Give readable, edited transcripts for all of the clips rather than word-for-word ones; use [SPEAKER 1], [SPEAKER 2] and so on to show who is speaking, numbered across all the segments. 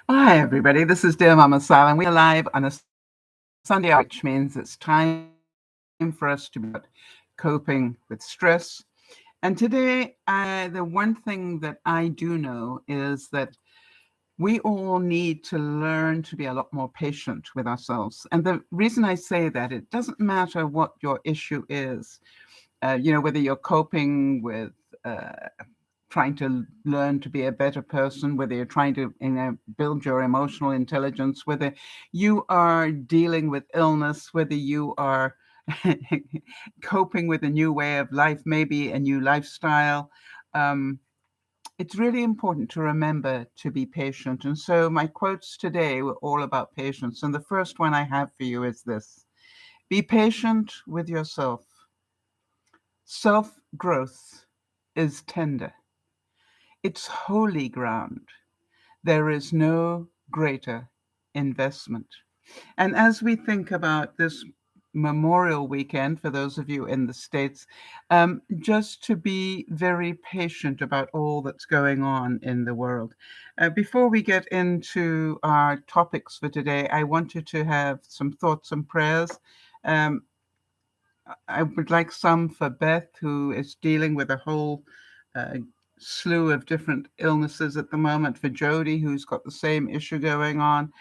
[SPEAKER 1] Hi, everybody. This is DearMamaSal, and we are live on a Sunday, which means it's time for us to be coping with stress. And today, the one thing that I do know is that we all need to learn to be a lot more patient with ourselves. And the reason I say that, it doesn't matter what your issue is, whether you're coping with trying to learn to be a better person, whether you're trying to build your emotional intelligence, whether you are dealing with illness, whether you are coping with a new way of life, maybe a new lifestyle. Um, it's really important to remember to be patient. And so my quotes today were all about patience. And the first one I have for you is this: be patient with yourself. Self growth is tender, it's holy ground. There is no greater investment. And as we think about this Memorial Weekend, for those of you in the States, just to be very patient about all that's going on in the world. Before we get into our topics for today, I wanted to have some thoughts and prayers. Um, I would like some for Beth, who is dealing with a whole uh, slew of different illnesses at the moment, for Jody, who's got the same issue going on,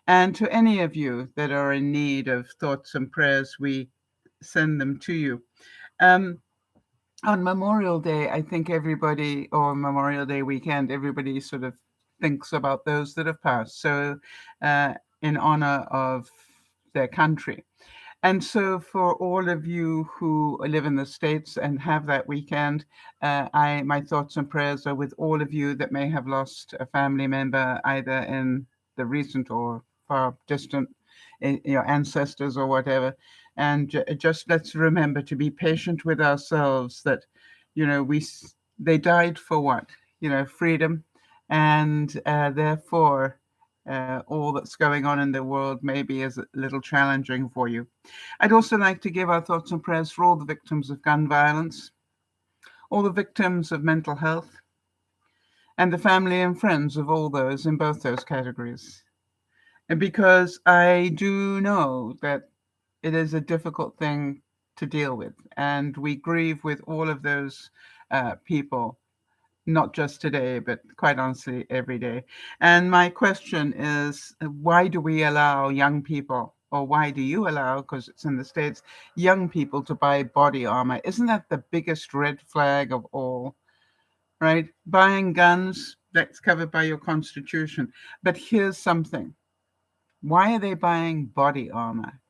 [SPEAKER 1] and to any of you that are in need of thoughts and prayers, we send them to you. Um, on Memorial Day, I think everybody, or Memorial Day weekend, everybody sort of thinks about those that have passed. So, in honor of their country. And so, for all of you who live in the States and have that weekend, my thoughts and prayers are with all of you that may have lost a family member, either in the recent or far distant, your ancestors or whatever. And just let's remember to be patient with ourselves. That, they died for what? Freedom, and therefore. All that's going on in the world maybe is a little challenging for you. I'd also like to give our thoughts and prayers for all the victims of gun violence, all the victims of mental health, and the family and friends of all those in both those categories. And because I do know that it is a difficult thing to deal with, and we grieve with all of those people, not just today, but quite honestly, every day. And my question is, why do we allow young people, or why do you allow, because it's in the States, young people to buy body armor? Isn't that the biggest red flag of all, right? Buying guns, that's covered by your Constitution. But here's something. Why are they buying body armor?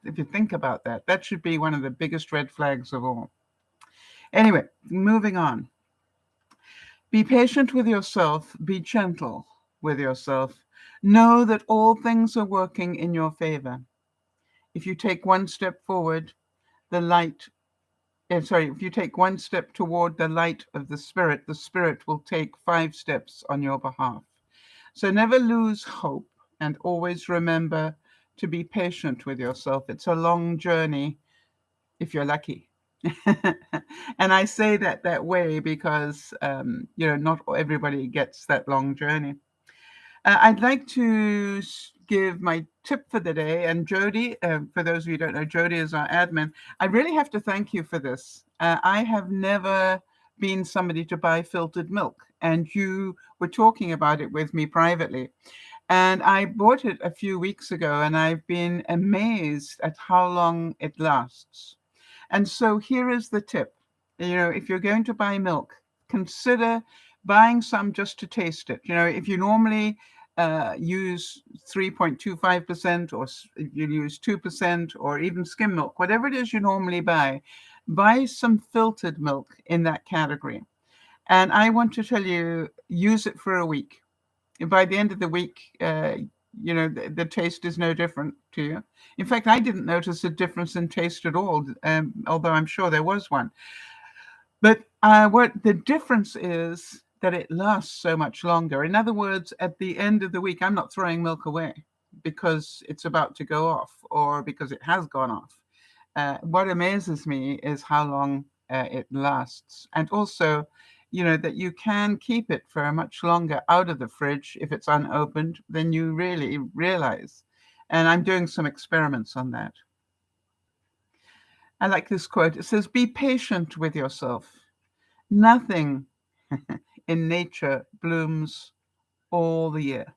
[SPEAKER 1] If you think about that, that should be one of the biggest red flags of all. Anyway, moving on. Be patient with yourself, be gentle with yourself. Know that all things are working in your favor. If you take one step forward, the light, if you take one step toward the light of the Spirit will take 5 steps on your behalf. So never lose hope, and always remember to be patient with yourself. It's a long journey if you're lucky. And I say that way because, not everybody gets that long journey. I'd like to give my tip for the day. And Jody, for those of you who don't know, Jody is our admin. I really have to thank you for this. I have never been somebody to buy filtered milk, and you were talking about it with me privately. And I bought it a few weeks ago, and I've been amazed at how long it lasts. And so here is the tip. If you're going to buy milk, consider buying some just to taste it. If you normally use 3.25%, or if you use 2%, or even skim milk, whatever it is you normally buy some filtered milk in that category. And I want to tell you, use it for a week. And by the end of the week, the taste is no different to you. In fact, I didn't notice a difference in taste at all, although I'm sure there was one. But what the difference is that it lasts so much longer. In other words, at the end of the week, I'm not throwing milk away because it's about to go off or because it has gone off. What amazes me is how long it lasts. And also, that you can keep it for much longer out of the fridge if it's unopened than you really realize. And I'm doing some experiments on that. I like this quote. It says, "Be patient with yourself. Nothing in nature blooms all the year."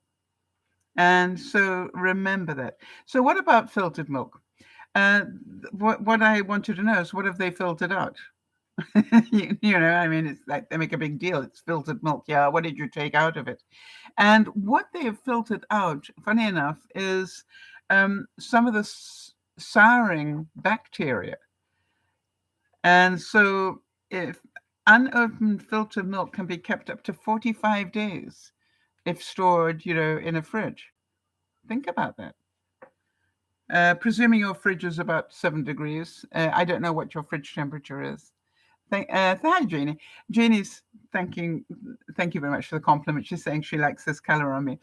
[SPEAKER 1] And so remember that. So what about filtered milk? What I wanted to know is, what have they filtered out? I mean, it's like they make a big deal. It's filtered milk. Yeah, what did you take out of it? And what they have filtered out, funny enough, is some of the souring bacteria. And so if unopened filtered milk can be kept up to 45 days if stored, in a fridge. Think about that. Presuming your fridge is about 7 degrees. I don't know what your fridge temperature is. Hi, Jeannie. Jeannie's thank you very much for the compliment. She's saying she likes this color on me.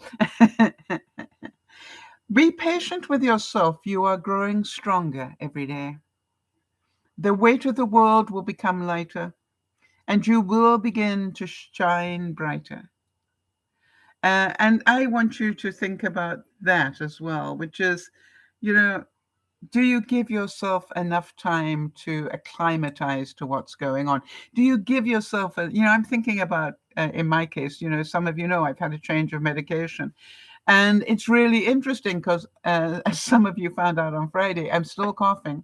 [SPEAKER 1] Be patient with yourself. You are growing stronger every day. The weight of the world will become lighter, and you will begin to shine brighter. And I want you to think about that as well, which is, do you give yourself enough time to acclimatize to what's going on? Do you give yourself I'm thinking about, in my case, some of I've had a change of medication. And it's really interesting because, as some of you found out on Friday, I'm still coughing.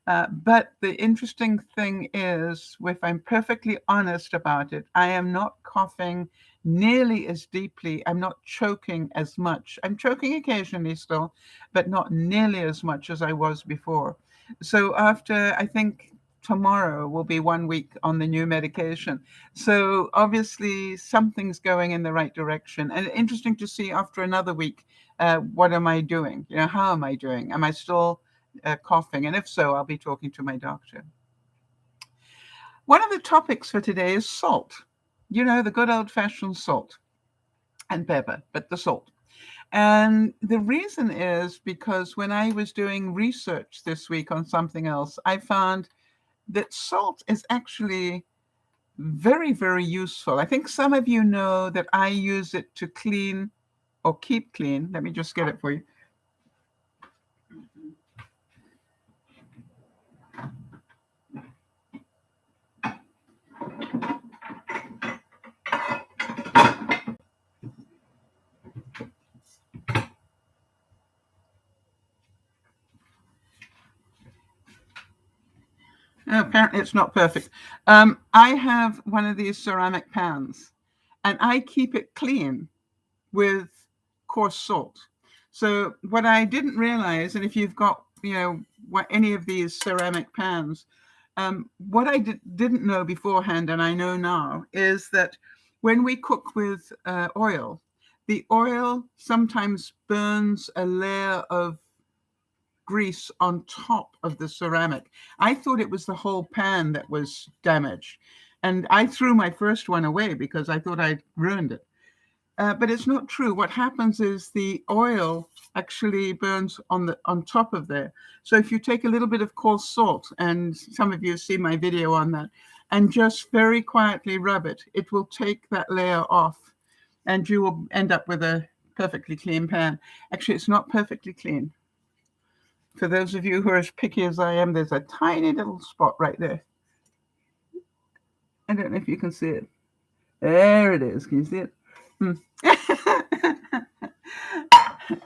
[SPEAKER 1] But the interesting thing is, if I'm perfectly honest about it, I am not coughing nearly as deeply. I'm not choking as much. I'm choking occasionally still, but not nearly as much as I was before. So after, I think, tomorrow will be 1 week on the new medication. So obviously something's going in the right direction. And interesting to see after another week, what am I doing? How am I doing? Am I still coughing? And if so, I'll be talking to my doctor. One of the topics for today is salt. The good old-fashioned salt and pepper, but the salt. And the reason is because when I was doing research this week on something else, I found that salt is actually very, very useful. I think some of you know that I use it to clean or keep clean. Let me just get it for you. Apparently it's not perfect. I have one of these ceramic pans, and I keep it clean with coarse salt. So what I didn't realize, and if you've got, any of these ceramic pans, what I didn't know beforehand, and I know now, is that when we cook with oil, the oil sometimes burns a layer of grease on top of the ceramic. I thought it was the whole pan that was damaged. And I threw my first one away because I thought I'd ruined it. But it's not true. What happens is the oil actually burns on top of there. So if you take a little bit of coarse salt, and some of you see my video on that, and just very quietly rub it, it will take that layer off, and you will end up with a perfectly clean pan. Actually, it's not perfectly clean. For those of you who are as picky as I am, there's a tiny little spot right there. I don't know if you can see it. There it is. Can you see it?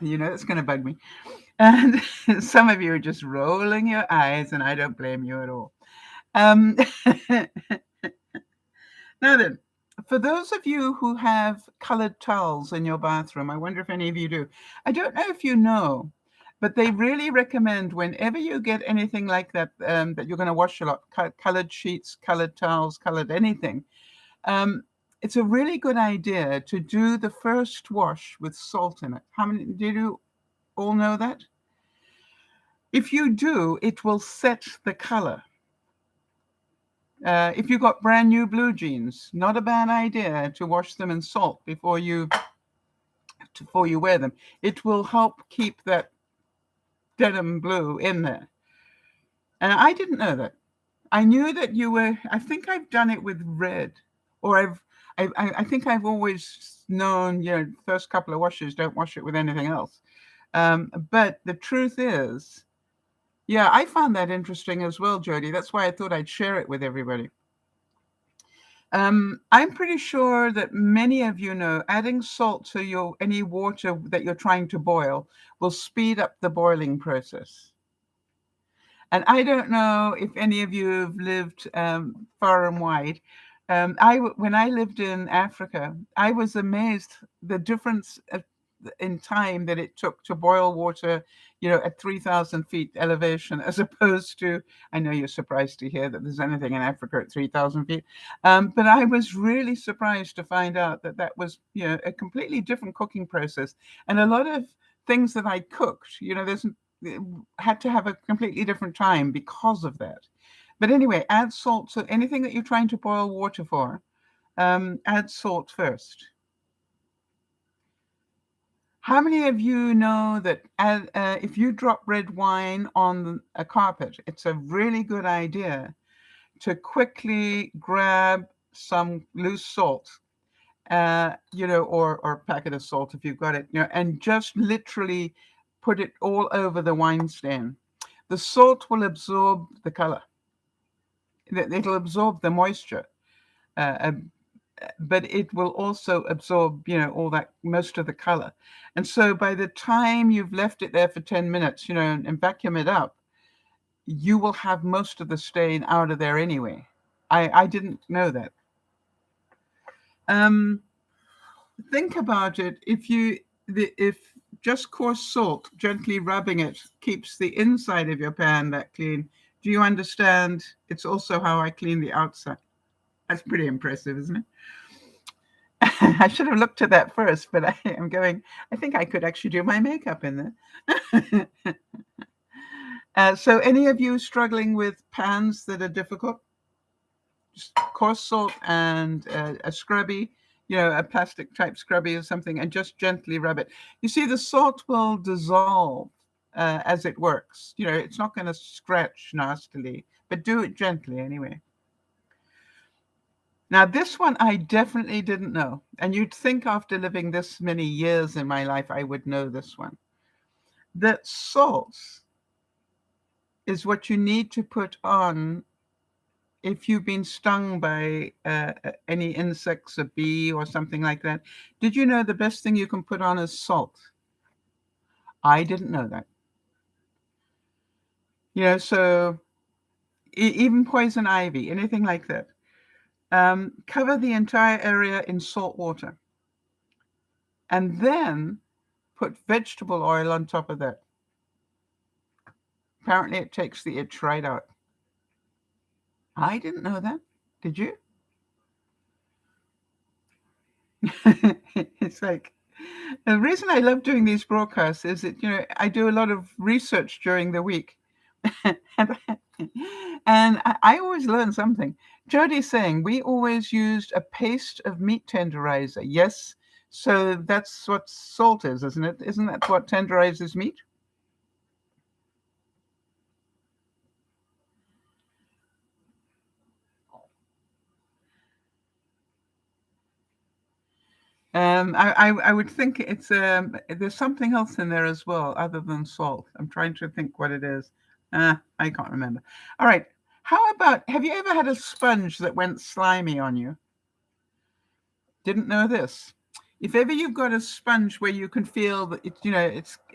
[SPEAKER 1] It's going to bug me. And some of you are just rolling your eyes, and I don't blame you at all. Now then, for those of you who have colored towels in your bathroom, I wonder if any of you do. I don't know if you know, but they really recommend whenever you get anything like that, that you're going to wash a lot, colored sheets, colored towels, colored anything, it's a really good idea to do the first wash with salt in it. How many did you all know that? If you do, it will set the color. If you've got brand new blue jeans, not a bad idea to wash them in salt before you wear them. It will help keep that denim blue in there. And I didn't know that. I knew that I think I've done it with red or I think I've always known, first couple of washes, don't wash it with anything else. But the truth is, yeah, I found that interesting as well, Jody. That's why I thought I'd share it with everybody. I'm pretty sure that many of you know adding salt to any water that you're trying to boil will speed up the boiling process. And I don't know if any of you have lived far and wide. When I lived in Africa, I was amazed the difference in time that it took to boil water, at 3,000 feet elevation, as opposed to, I know you're surprised to hear that there's anything in Africa at 3,000 feet. But I was really surprised to find out that was, a completely different cooking process. And a lot of things that I cooked, had to have a completely different time because of that. But anyway, add salt to anything that you're trying to boil water for. Add salt first. How many of you know that if you drop red wine on a carpet, it's a really good idea to quickly grab some loose salt, or a packet of salt if you've got it, and just literally put it all over the wine stain. The salt will absorb the color. It'll absorb the moisture. But it will also absorb, all that, most of the color. And so by the time you've left it there for 10 minutes, and vacuum it up, you will have most of the stain out of there anyway. I didn't know that. Think about it. If just coarse salt, gently rubbing it, keeps the inside of your pan that clean, do you understand? It's also how I clean the outside. That's pretty impressive, isn't it? I should have looked at that first, but I think I could actually do my makeup in there. So any of you struggling with pans that are difficult, just coarse salt and a scrubby, a plastic type scrubby or something, and just gently rub it. You see, the salt will dissolve as it works. It's not going to scratch nastily, but do it gently anyway. Now, this one I definitely didn't know. And you'd think after living this many years in my life, I would know this one. That salt is what you need to put on if you've been stung by any insects, a bee or something like that. Did you know the best thing you can put on is salt? I didn't know that. So even poison ivy, anything like that. Cover the entire area in salt water. And then put vegetable oil on top of that. Apparently it takes the itch right out. I didn't know that. Did you? It's like, the reason I love doing these broadcasts is that, I do a lot of research during the week. and I always learn something. Jody's saying we always used a paste of meat tenderizer. Yes. So that's what salt is, isn't it? Isn't that what tenderizes meat? I would think it's there's something else in there as well other than salt. I'm trying to think what it is. I can't remember. All right. How about, have you ever had a sponge that went slimy on you? Didn't know this. If ever you've got a sponge where you can feel that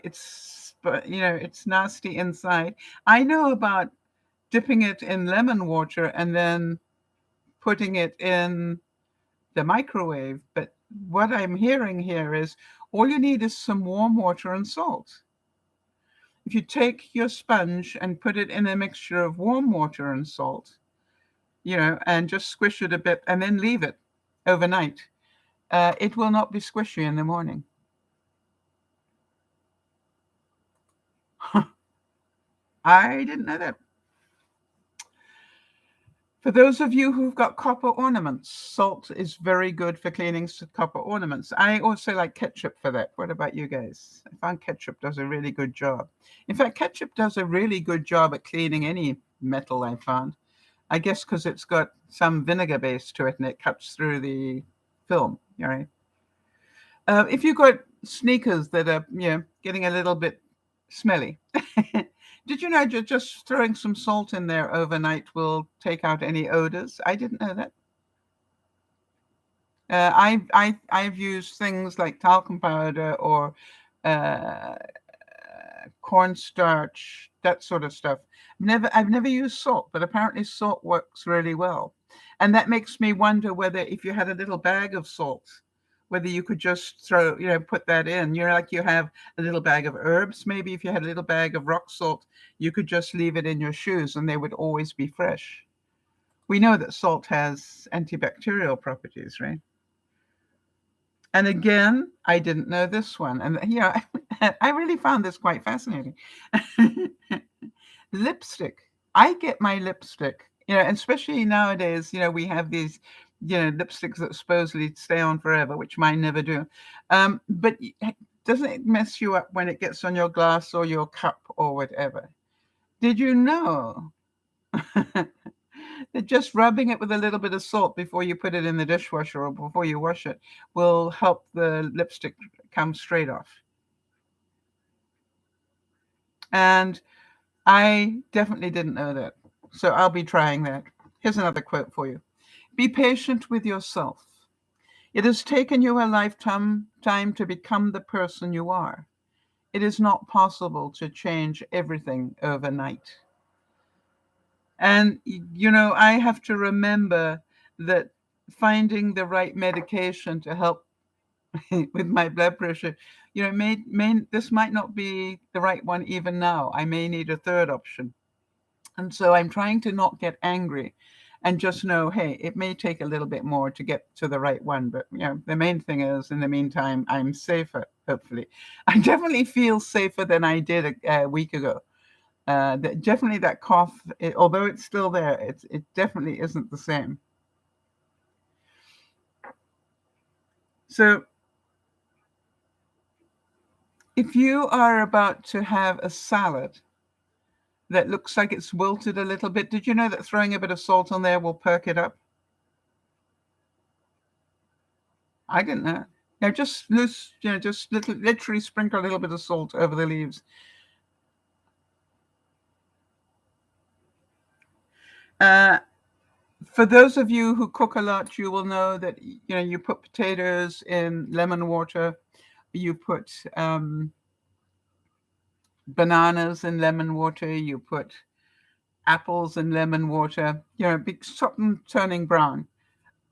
[SPEAKER 1] it's nasty inside. I know about dipping it in lemon water and then putting it in the microwave, but what I'm hearing here is all you need is some warm water and salt. If you take your sponge and put it in a mixture of warm water and salt, and just squish it a bit and then leave it overnight, it will not be squishy in the morning. I didn't know that. For those of you who've got copper ornaments, salt is very good for cleaning copper ornaments. I also like ketchup for that. What about you guys? I found ketchup does a really good job. In fact, ketchup does a really good job at cleaning any metal I found. I guess because it's got some vinegar base to it and it cuts through the film. All right. If you've got sneakers that are, getting a little bit smelly, did you know just throwing some salt in there overnight will take out any odors? I didn't know that. I've used things like talcum powder or uh, cornstarch, that sort of stuff. I've never used salt, but apparently salt works really well. And that makes me wonder whether if you had a little bag of salt, whether you could just put that in. Like you have a little bag of herbs. Maybe if you had a little bag of rock salt, you could just leave it in your shoes and they would always be fresh. We know that salt has antibacterial properties, right? And again, I didn't know this one. And I really found this quite fascinating. Lipstick. I get my lipstick, and especially nowadays, we have these, lipsticks that supposedly stay on forever, which mine never do. But doesn't it mess you up when it gets on your glass or your cup or whatever? Did you know that just rubbing it with a little bit of salt before you put it in the dishwasher or before you wash it will help the lipstick come straight off? And I definitely didn't know that. So I'll be trying that. Here's another quote for you. Be patient with yourself. It has taken you a lifetime to become the person you are. It is not possible to change everything overnight. And, I have to remember that finding the right medication to help with my blood pressure, this might not be the right one even now. I may need a third option. And so I'm trying to not get angry and just know, hey, it may take a little bit more to get to the right one. But, the main thing is, in the meantime, I'm safer, hopefully. I definitely feel safer than I did a week ago. Definitely that cough, although it's still there, it definitely isn't the same. So if you are about to have a salad that looks like it's wilted a little bit, did you know that throwing a bit of salt on there will perk it up? I didn't know. Now just loose, literally sprinkle a little bit of salt over the leaves. For those of you who cook a lot, you will know that you put potatoes in lemon water, you put bananas in lemon water, you put apples in lemon water, something turning brown.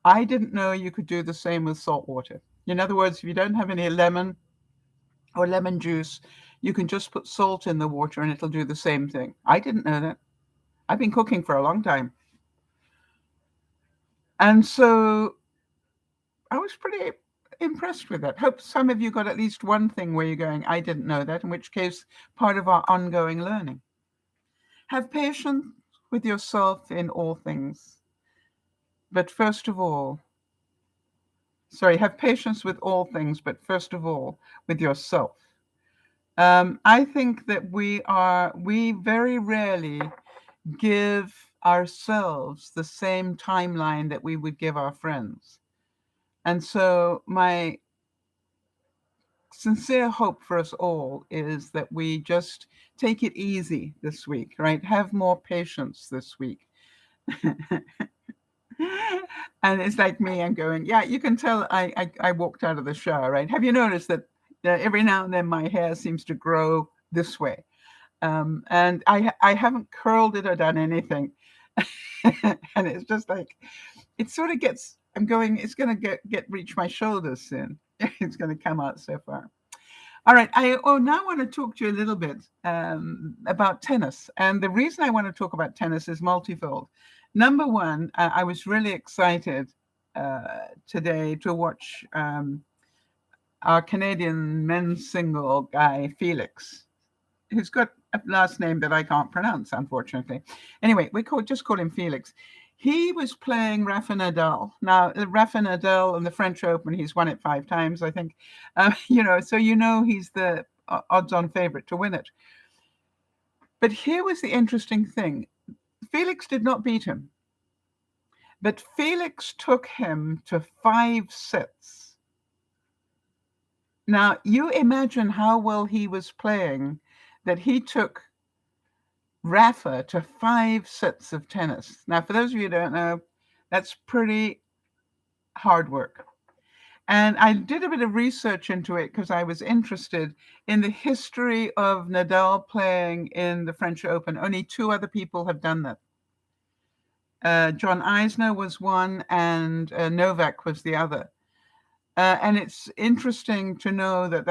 [SPEAKER 1] I didn't know you could do the same with salt water. In other words, if you don't have any lemon or lemon juice, you can just put salt in the water and it'll do the same thing. I didn't know that. I've been cooking for a long time. And so I was pretty impressed with that. Hope some of you got at least one thing where you're going, I didn't know that, in which case part of our ongoing learning. Have patience with yourself in all things. But first of all, have patience with all things, but first of all, with yourself. I think that we very rarely give ourselves the same timeline that we would give our friends. And so my sincere hope for us all is that we just take it easy this week, right? Have more patience this week. And it's like me, I'm going, yeah, you can tell I walked out of the shower, right? Have you noticed that every now and then my hair seems to grow this way? And I haven't curled it or done anything. And it's just like, it sort of gets, I'm going, it's going to reach my shoulders soon. It's going to come out so far. All right. I now want to talk to you a little bit about tennis. And the reason I want to talk about tennis is multifold. Number one, I was really excited today to watch our Canadian men's single guy, Felix, who's got a last name that I can't pronounce, unfortunately. Anyway, just call him Felix. He was playing Rafa Nadal. Now, Rafa Nadal in the French Open, he's won it 5 times, I think. So he's the odds-on favorite to win it. But here was the interesting thing. Felix did not beat him. But Felix took him to 5 sets. Now, you imagine how well he was playing that he took Rafa to 5 sets of tennis. Now, for those of you who don't know, that's pretty hard work. And I did a bit of research into it because I was interested in the history of Nadal playing in the French Open. Only 2 other people have done that. John Isner was one, and Novak was the other. And it's interesting to know that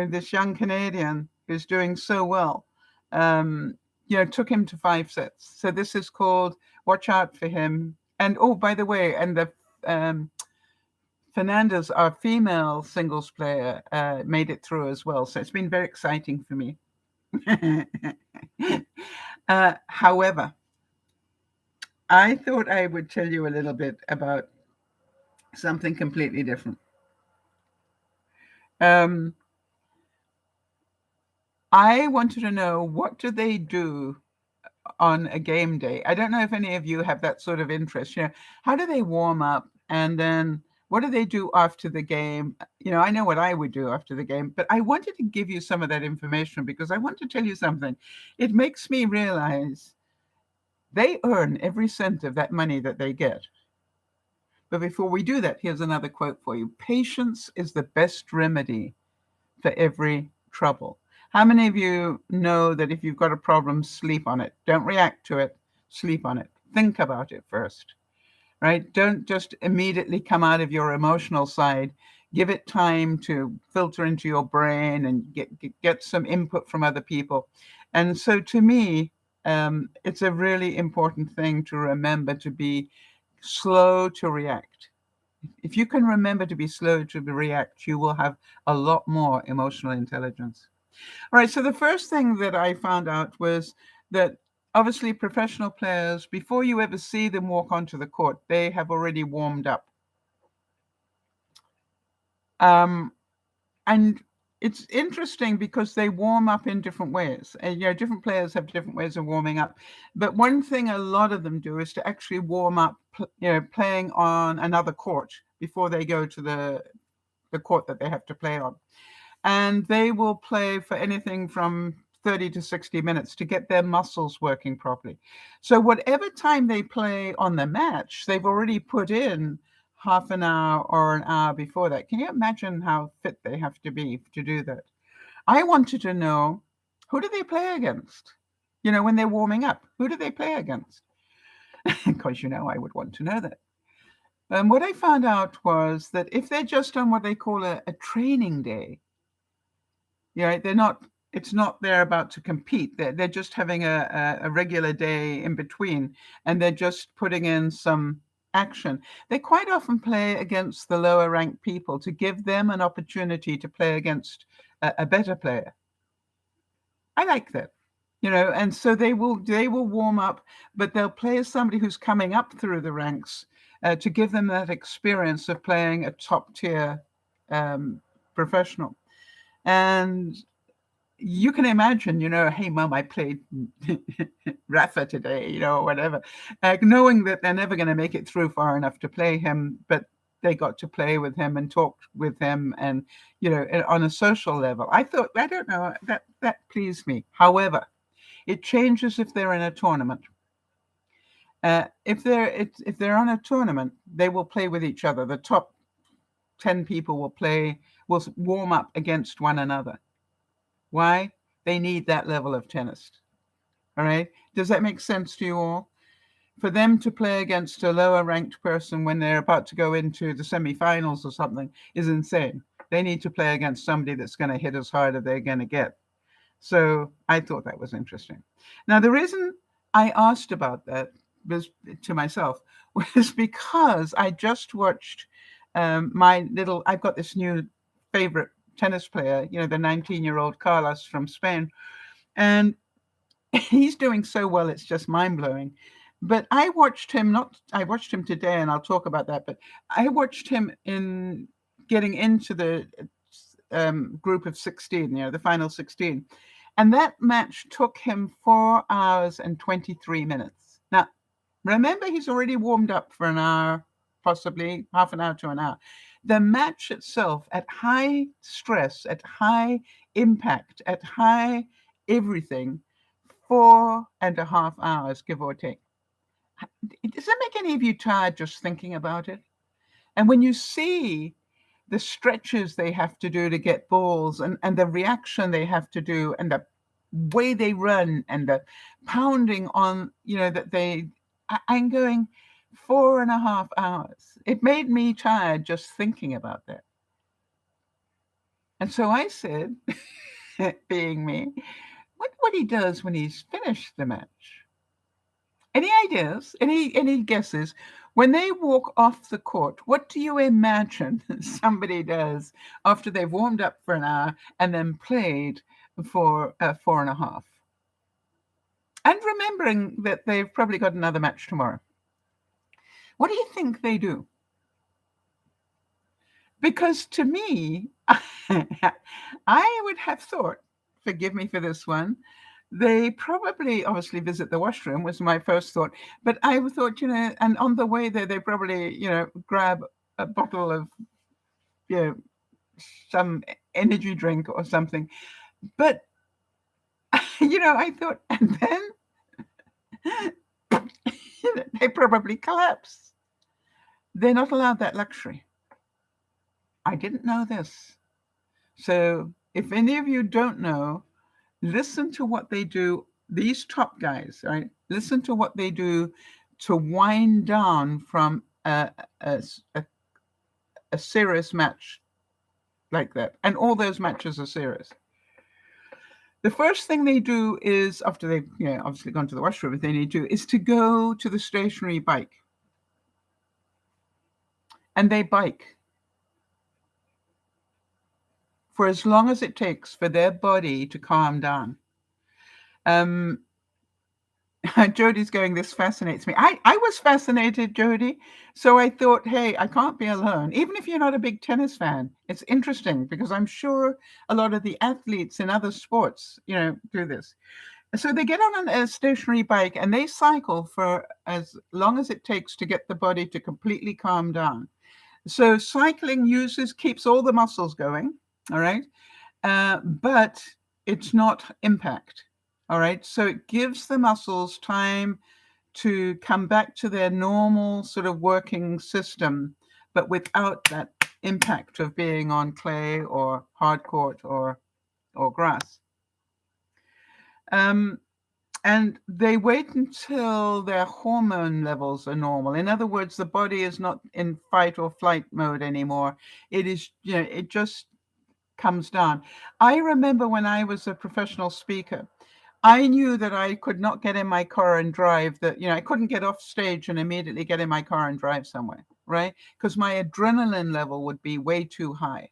[SPEAKER 1] this young Canadian who's doing so well, took him to 5 sets. So this is called "Watch Out for Him." And oh, by the way, and the Fernandez, our female singles player, made it through as well. So it's been very exciting for me. However, I thought I would tell you a little bit about something completely different. I wanted to know, what do they do on a game day? I don't know if any of you have that sort of interest. How do they warm up, and then what do they do after the game? I know what I would do after the game, but I wanted to give you some of that information because I want to tell you something. It makes me realize they earn every cent of that money that they get. But before we do that, here's another quote for you. Patience is the best remedy for every trouble. How many of you know that if you've got a problem, sleep on it? Don't react to it. Sleep on it. Think about it first, right? Don't just immediately come out of your emotional side. Give it time to filter into your brain and get some input from other people. And so to me, it's a really important thing to remember to be slow to react. If you can remember to be slow to react, you will have a lot more emotional intelligence. All right, so the first thing that I found out was that obviously professional players, before you ever see them walk onto the court, they have already warmed up. And it's interesting because they warm up in different ways. And, different players have different ways of warming up. But one thing a lot of them do is to actually warm up, playing on another court before they go to the court that they have to play on. And they will play for anything from 30 to 60 minutes to get their muscles working properly. So whatever time they play on the match, they've already put in half an hour or an hour before that. Can you imagine how fit they have to be to do that? I wanted to know, who do they play against? When they're warming up, who do they play against? Because, I would want to know that. And what I found out was that if they're just on what they call a training day, it's not they're about to compete. They're just having a regular day in between, and they're just putting in some action. They quite often play against the lower ranked people to give them an opportunity to play against a better player. I like that. And so they will warm up, but they'll play as somebody who's coming up through the ranks to give them that experience of playing a top tier professional. And you can imagine, hey, Mom, I played Rafa today, or whatever, knowing that they're never going to make it through far enough to play him, but they got to play with him and talk with him, and on a social level. I don't know, that pleased me. However, it changes if they're in a tournament. If they're on a tournament, they will play with each other. The top 10 people will warm up against one another. Why? They need that level of tennis. All right. Does that make sense to you all? For them to play against a lower ranked person when they're about to go into the semifinals or something is insane. They need to play against somebody that's going to hit as hard as they're going to get. So I thought that was interesting. Now, the reason I asked about that was to myself was because I just watched I've got this new favorite tennis player, the 19-year-old Carlos from Spain. And he's doing so well, it's just mind-blowing. But I watched him today, and I'll talk about that, but I watched him in getting into the group of 16, the final 16. And that match took him 4 hours and 23 minutes. Now, Remember, he's already warmed up for an hour, possibly half an hour to an hour. The match itself, at high stress, at high impact, at high everything, 4.5 hours, give or take. Does that make any of you tired just thinking about it? And when you see the stretches they have to do to get balls, and the reaction they have to do, and the way they run, and the pounding on, that I'm going 4.5 hours. It made me tired just thinking about that. And so I said, being me, what he does when he's finished the match. Any ideas? Any guesses? When they walk off the court, what do you imagine somebody does after they've warmed up for an hour and then played for 4.5? And remembering that they've probably got another match tomorrow. What do you think they do? Because to me, I would have thought, forgive me for this one, they probably obviously visit the washroom was my first thought. But I thought, and on the way there, they probably, grab a bottle of, some energy drink or something. But, I thought, and then they probably collapse. They're not allowed that luxury. I didn't know this. So if any of you don't know, listen to what they do. These top guys, right? Listen to what they do to wind down from a serious match like that. And all those matches are serious. The first thing they do is, after they've obviously gone to the washroom, they need to, is to go to the stationary bike. And they bike for as long as it takes for their body to calm down. Jodi's going, this fascinates me. I was fascinated, Jodi. So I thought, hey, I can't be alone. Even if you're not a big tennis fan, it's interesting because I'm sure a lot of the athletes in other sports, do this. So they get on a stationary bike and they cycle for as long as it takes to get the body to completely calm down. So cycling keeps all the muscles going, all right? But it's not impact, all right? So it gives the muscles time to come back to their normal sort of working system, but without that impact of being on clay or hard court or grass. And they wait until their hormone levels are normal. In other words, the body is not in fight or flight mode anymore. It is, it just comes down. I remember when I was a professional speaker, I knew that I could not get in my car and drive, that, I couldn't get off stage and immediately get in my car and drive somewhere, right? Because my adrenaline level would be way too high.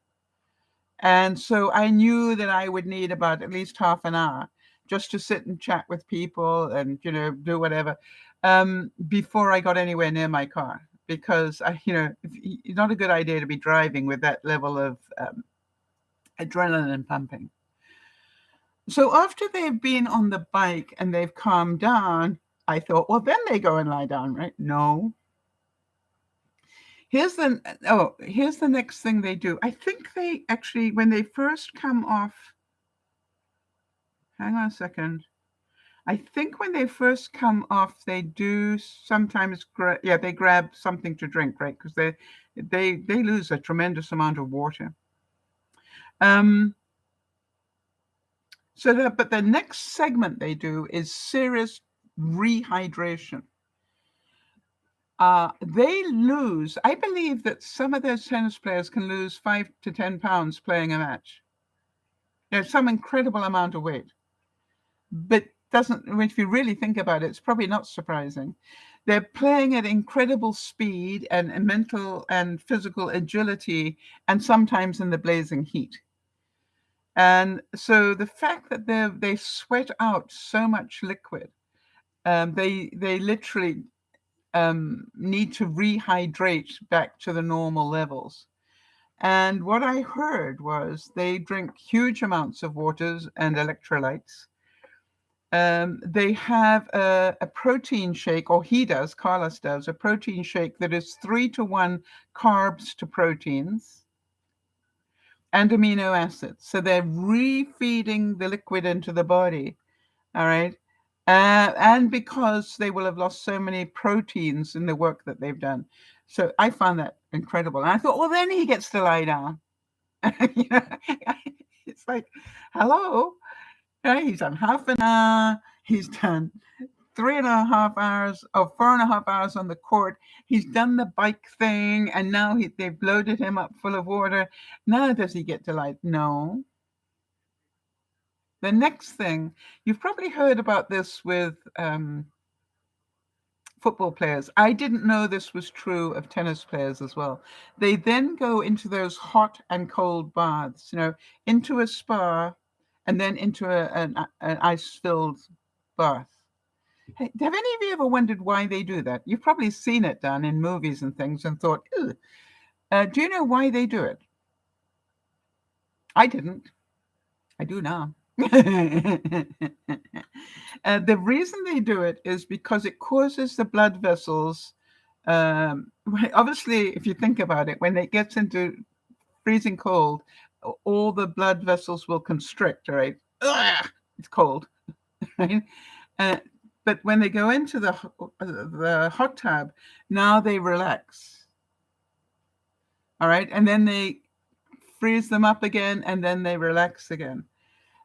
[SPEAKER 1] And so I knew that I would need about at least half an hour just to sit and chat with people and, do whatever, before I got anywhere near my car. Because, it's not a good idea to be driving with that level of adrenaline pumping. So after they've been on the bike and they've calmed down, I thought, well, then they go and lie down, right? No. Here's the next thing they do. I think they actually, when they first come off, hang on a second. I think when they first come off, they do sometimes, they grab something to drink, right? Because they lose a tremendous amount of water. But the next segment they do is serious rehydration. They lose, I believe that some of those tennis players can lose 5 to 10 pounds playing a match. There's some incredible amount of weight. But if you really think about it, it's probably not surprising. They're playing at incredible speed and mental and physical agility, and sometimes in the blazing heat. And so the fact that they sweat out so much liquid, they literally need to rehydrate back to the normal levels. And what I heard was they drink huge amounts of waters and electrolytes. They have a protein shake, or he does, Carlos does, a protein shake that is 3-to-1 carbs to proteins and amino acids. So they're refeeding the liquid into the body. All right. And because they will have lost so many proteins in the work that they've done. So I found that incredible. And I thought, well, then he gets to lie down. You know, it's like, hello. Right? He's done half an hour. He's done 3.5 hours or 4.5 hours on the court. He's done the bike thing, and now they've loaded him up full of water. Now does he get to lie? No. The next thing, you've probably heard about this with football players. I didn't know this was true of tennis players as well. They then go into those hot and cold baths, into a spa and then into an ice-filled bath. Hey, have any of you ever wondered why they do that? You've probably seen it done in movies and things and thought, ew. Do you know why they do it? I didn't. I do now. The reason they do it is because it causes the blood vessels. Obviously, if you think about it, when it gets into freezing cold, all the blood vessels will constrict, right? Ugh, it's cold, right? But when they go into the hot tub, now they relax. All right, and then they freeze them up again, and then they relax again.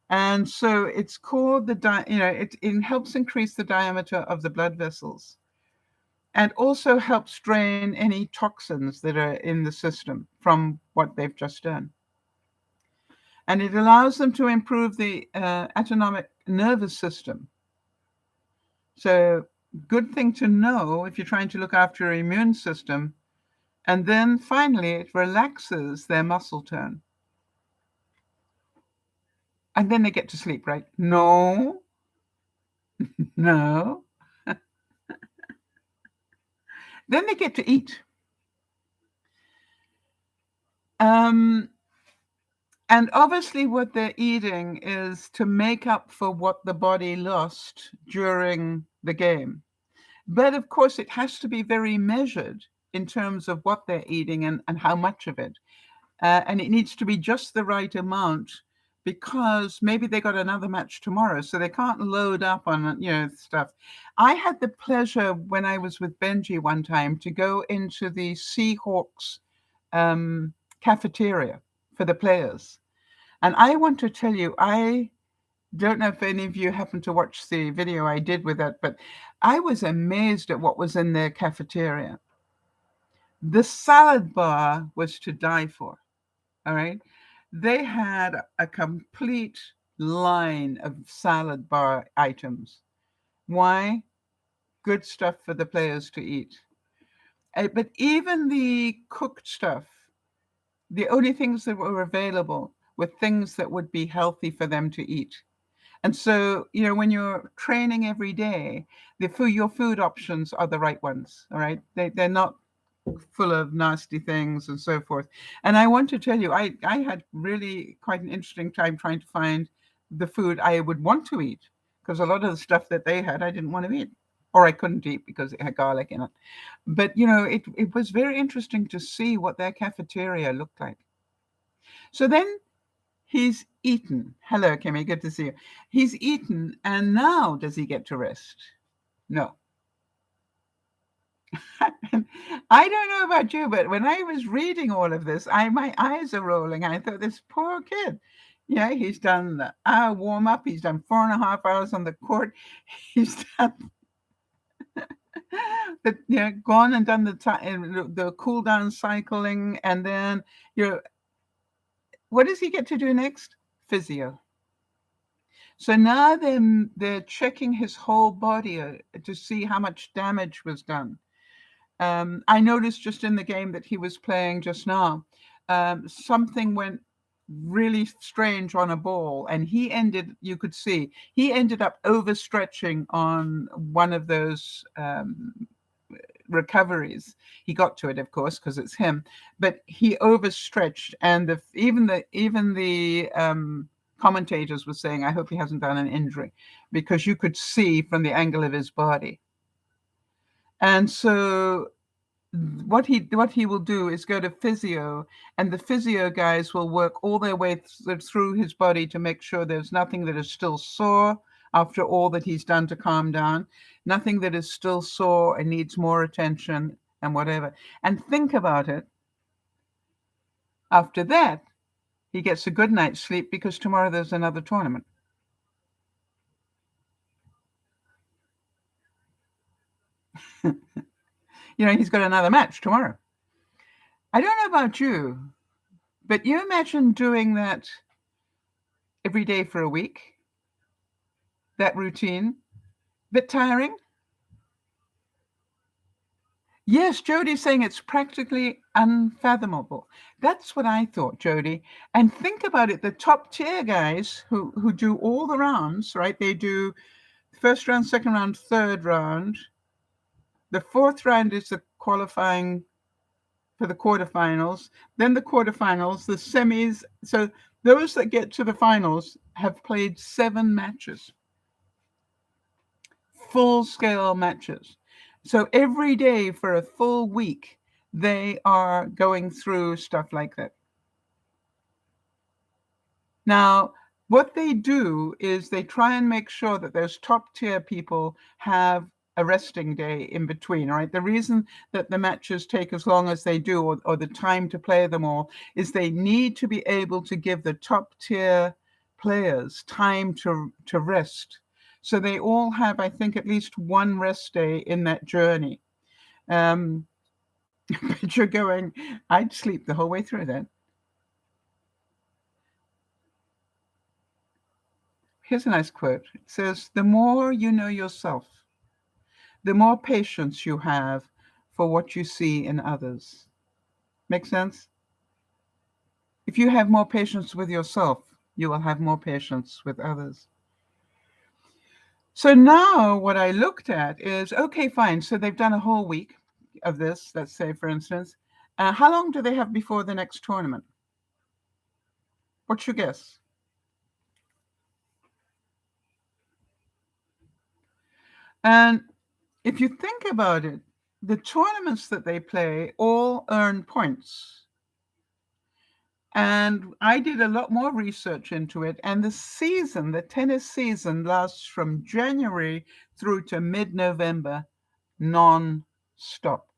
[SPEAKER 1] And so it's called it helps increase the diameter of the blood vessels and also helps drain any toxins that are in the system from what they've just done. And it allows them to improve the autonomic nervous system. So good thing to know if you're trying to look after your immune system. And then finally, it relaxes their muscle tone. And then they get to sleep, right? No. No. Then they get to eat. And obviously what they're eating is to make up for what the body lost during the game. But of course, it has to be very measured in terms of what they're eating and how much of it. And it needs to be just the right amount because maybe they got another match tomorrow, so they can't load up on, stuff. I had the pleasure when I was with Benji one time to go into the Seahawks cafeteria for the players. And I want to tell you, I don't know if any of you happened to watch the video I did with that, but I was amazed at what was in their cafeteria. The salad bar was to die for. All right. They had a complete line of salad bar items. Why? Good stuff for the players to eat. But even the cooked stuff, the only things that were available were things that would be healthy for them to eat. And so, when you're training every day, your food options are the right ones. All right. They're not full of nasty things and so forth. And I want to tell you, I had really quite an interesting time trying to find the food I would want to eat, because a lot of the stuff that they had, I didn't want to eat, or I couldn't eat because it had garlic in it. But, it was very interesting to see what their cafeteria looked like. So then he's eaten. Hello, Kimmy, good to see you. He's eaten, and now does he get to rest? No. I don't know about you, but when I was reading all of this, my eyes are rolling. I thought, this poor kid, he's done the warm up. He's done 4.5 hours on the court. He's done gone and done the cool down cycling, and then what does he get to do next? Physio. So now they're checking his whole body to see how much damage was done. I noticed just in the game that he was playing just now, something went really strange on a ball, and you could see, he ended up overstretching on one of those recoveries. He got to it, of course, because it's him, but he overstretched, and even the commentators were saying, I hope he hasn't done an injury, because you could see from the angle of his body. And so what he will do is go to physio, and the physio guys will work all their way through his body to make sure there's nothing that is still sore after all that he's done to calm down, nothing that is still sore and needs more attention and whatever. And think about it. After that, he gets a good night's sleep because tomorrow there's another tournament. He's got another match tomorrow. I don't know about you, but you imagine doing that every day for a week, that routine. Bit tiring? Yes, Jody's saying it's practically unfathomable. That's what I thought, Jody. And think about it, the top tier guys who do all the rounds, right? They do first round, second round, third round. The fourth round is the qualifying for the quarterfinals. Then the quarterfinals, the semis. So those that get to the finals have played 7 matches. Full-scale matches. So every day for a full week, they are going through stuff like that. Now, what they do is they try and make sure that those top-tier people have a resting day in between, right? The reason that the matches take as long as they do, or the time to play them all, is they need to be able to give the top-tier players time to rest. So they all have, I think, at least one rest day in that journey. But you're going, I'd sleep the whole way through that. Here's a nice quote. It says, the more you know yourself, the more patience you have for what you see in others. Make sense? If you have more patience with yourself, you will have more patience with others. So now what I looked at is, okay, fine. So they've done a whole week of this, let's say, for instance. How long do they have before the next tournament? What's your guess? And if you think about it, the tournaments that they play all earn points. And I did a lot more research into it. And the tennis season lasts from January through to mid-November, non-stop.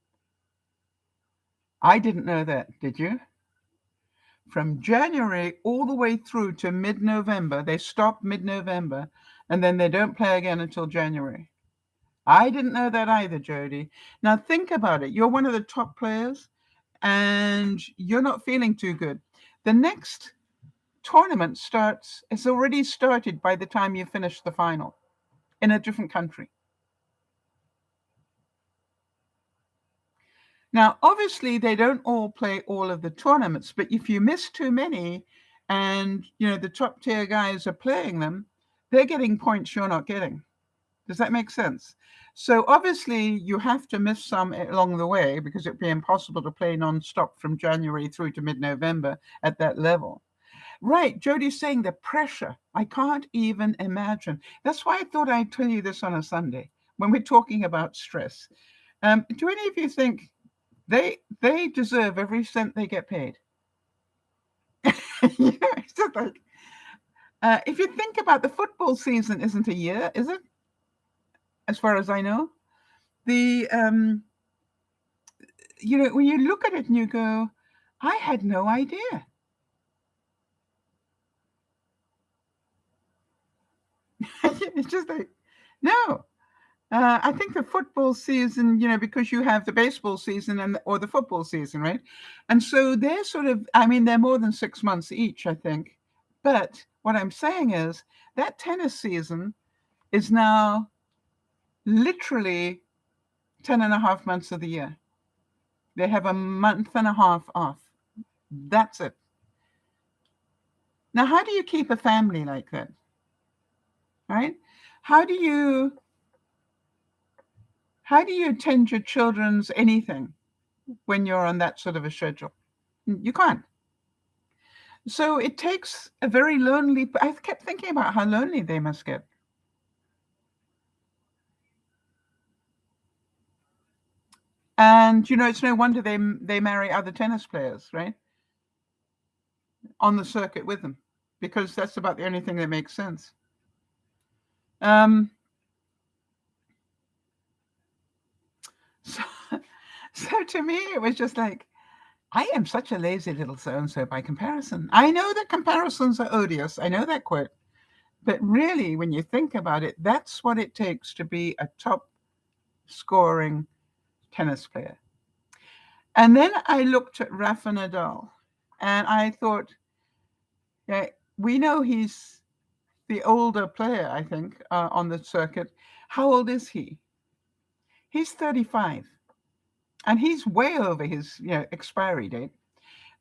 [SPEAKER 1] I didn't know that, did you? From January all the way through to mid-November. They stop mid-November, and then they don't play again until January. I didn't know that either, Jody. Now think about it. You're one of the top players, and you're not feeling too good. The next tournament it's already started by the time you finish the final in a different country. Now, obviously, they don't all play all of the tournaments, but if you miss too many and, the top tier guys are playing them, they're getting points you're not getting. Does that make sense? So obviously, you have to miss some along the way because it'd be impossible to play non-stop from January through to mid-November at that level. Right, Jody's saying the pressure. I can't even imagine. That's why I thought I'd tell you this on a Sunday when we're talking about stress. Do any of you think they deserve every cent they get paid? It's just like, if you think about the football season, isn't a year, is it? As far as I know, when you look at it and you go, I had no idea. It's just like, no. I think the football season, because you have the baseball season or the football season, right? And so they're they're more than 6 months each, I think. But what I'm saying is that tennis season is now literally 10 and a half months of the year. They have a month and a half off. That's it. Now, how do you keep a family like that? Right? How do you attend your children's anything when you're on that sort of a schedule? You can't. So it takes a very lonely. I kept thinking about how lonely they must get. And it's no wonder they marry other tennis players, right? On the circuit with them, because that's about the only thing that makes sense. Um, so, so to me, it was just like, I am such a lazy little so-and-so by comparison. I know that comparisons are odious. I know that quote. But really, when you think about it, that's what it takes to be a top scoring tennis player. And then I looked at Rafa Nadal and I thought, yeah, we know he's the older player, I think, on the circuit. How old is he? He's 35. And he's way over his expiry date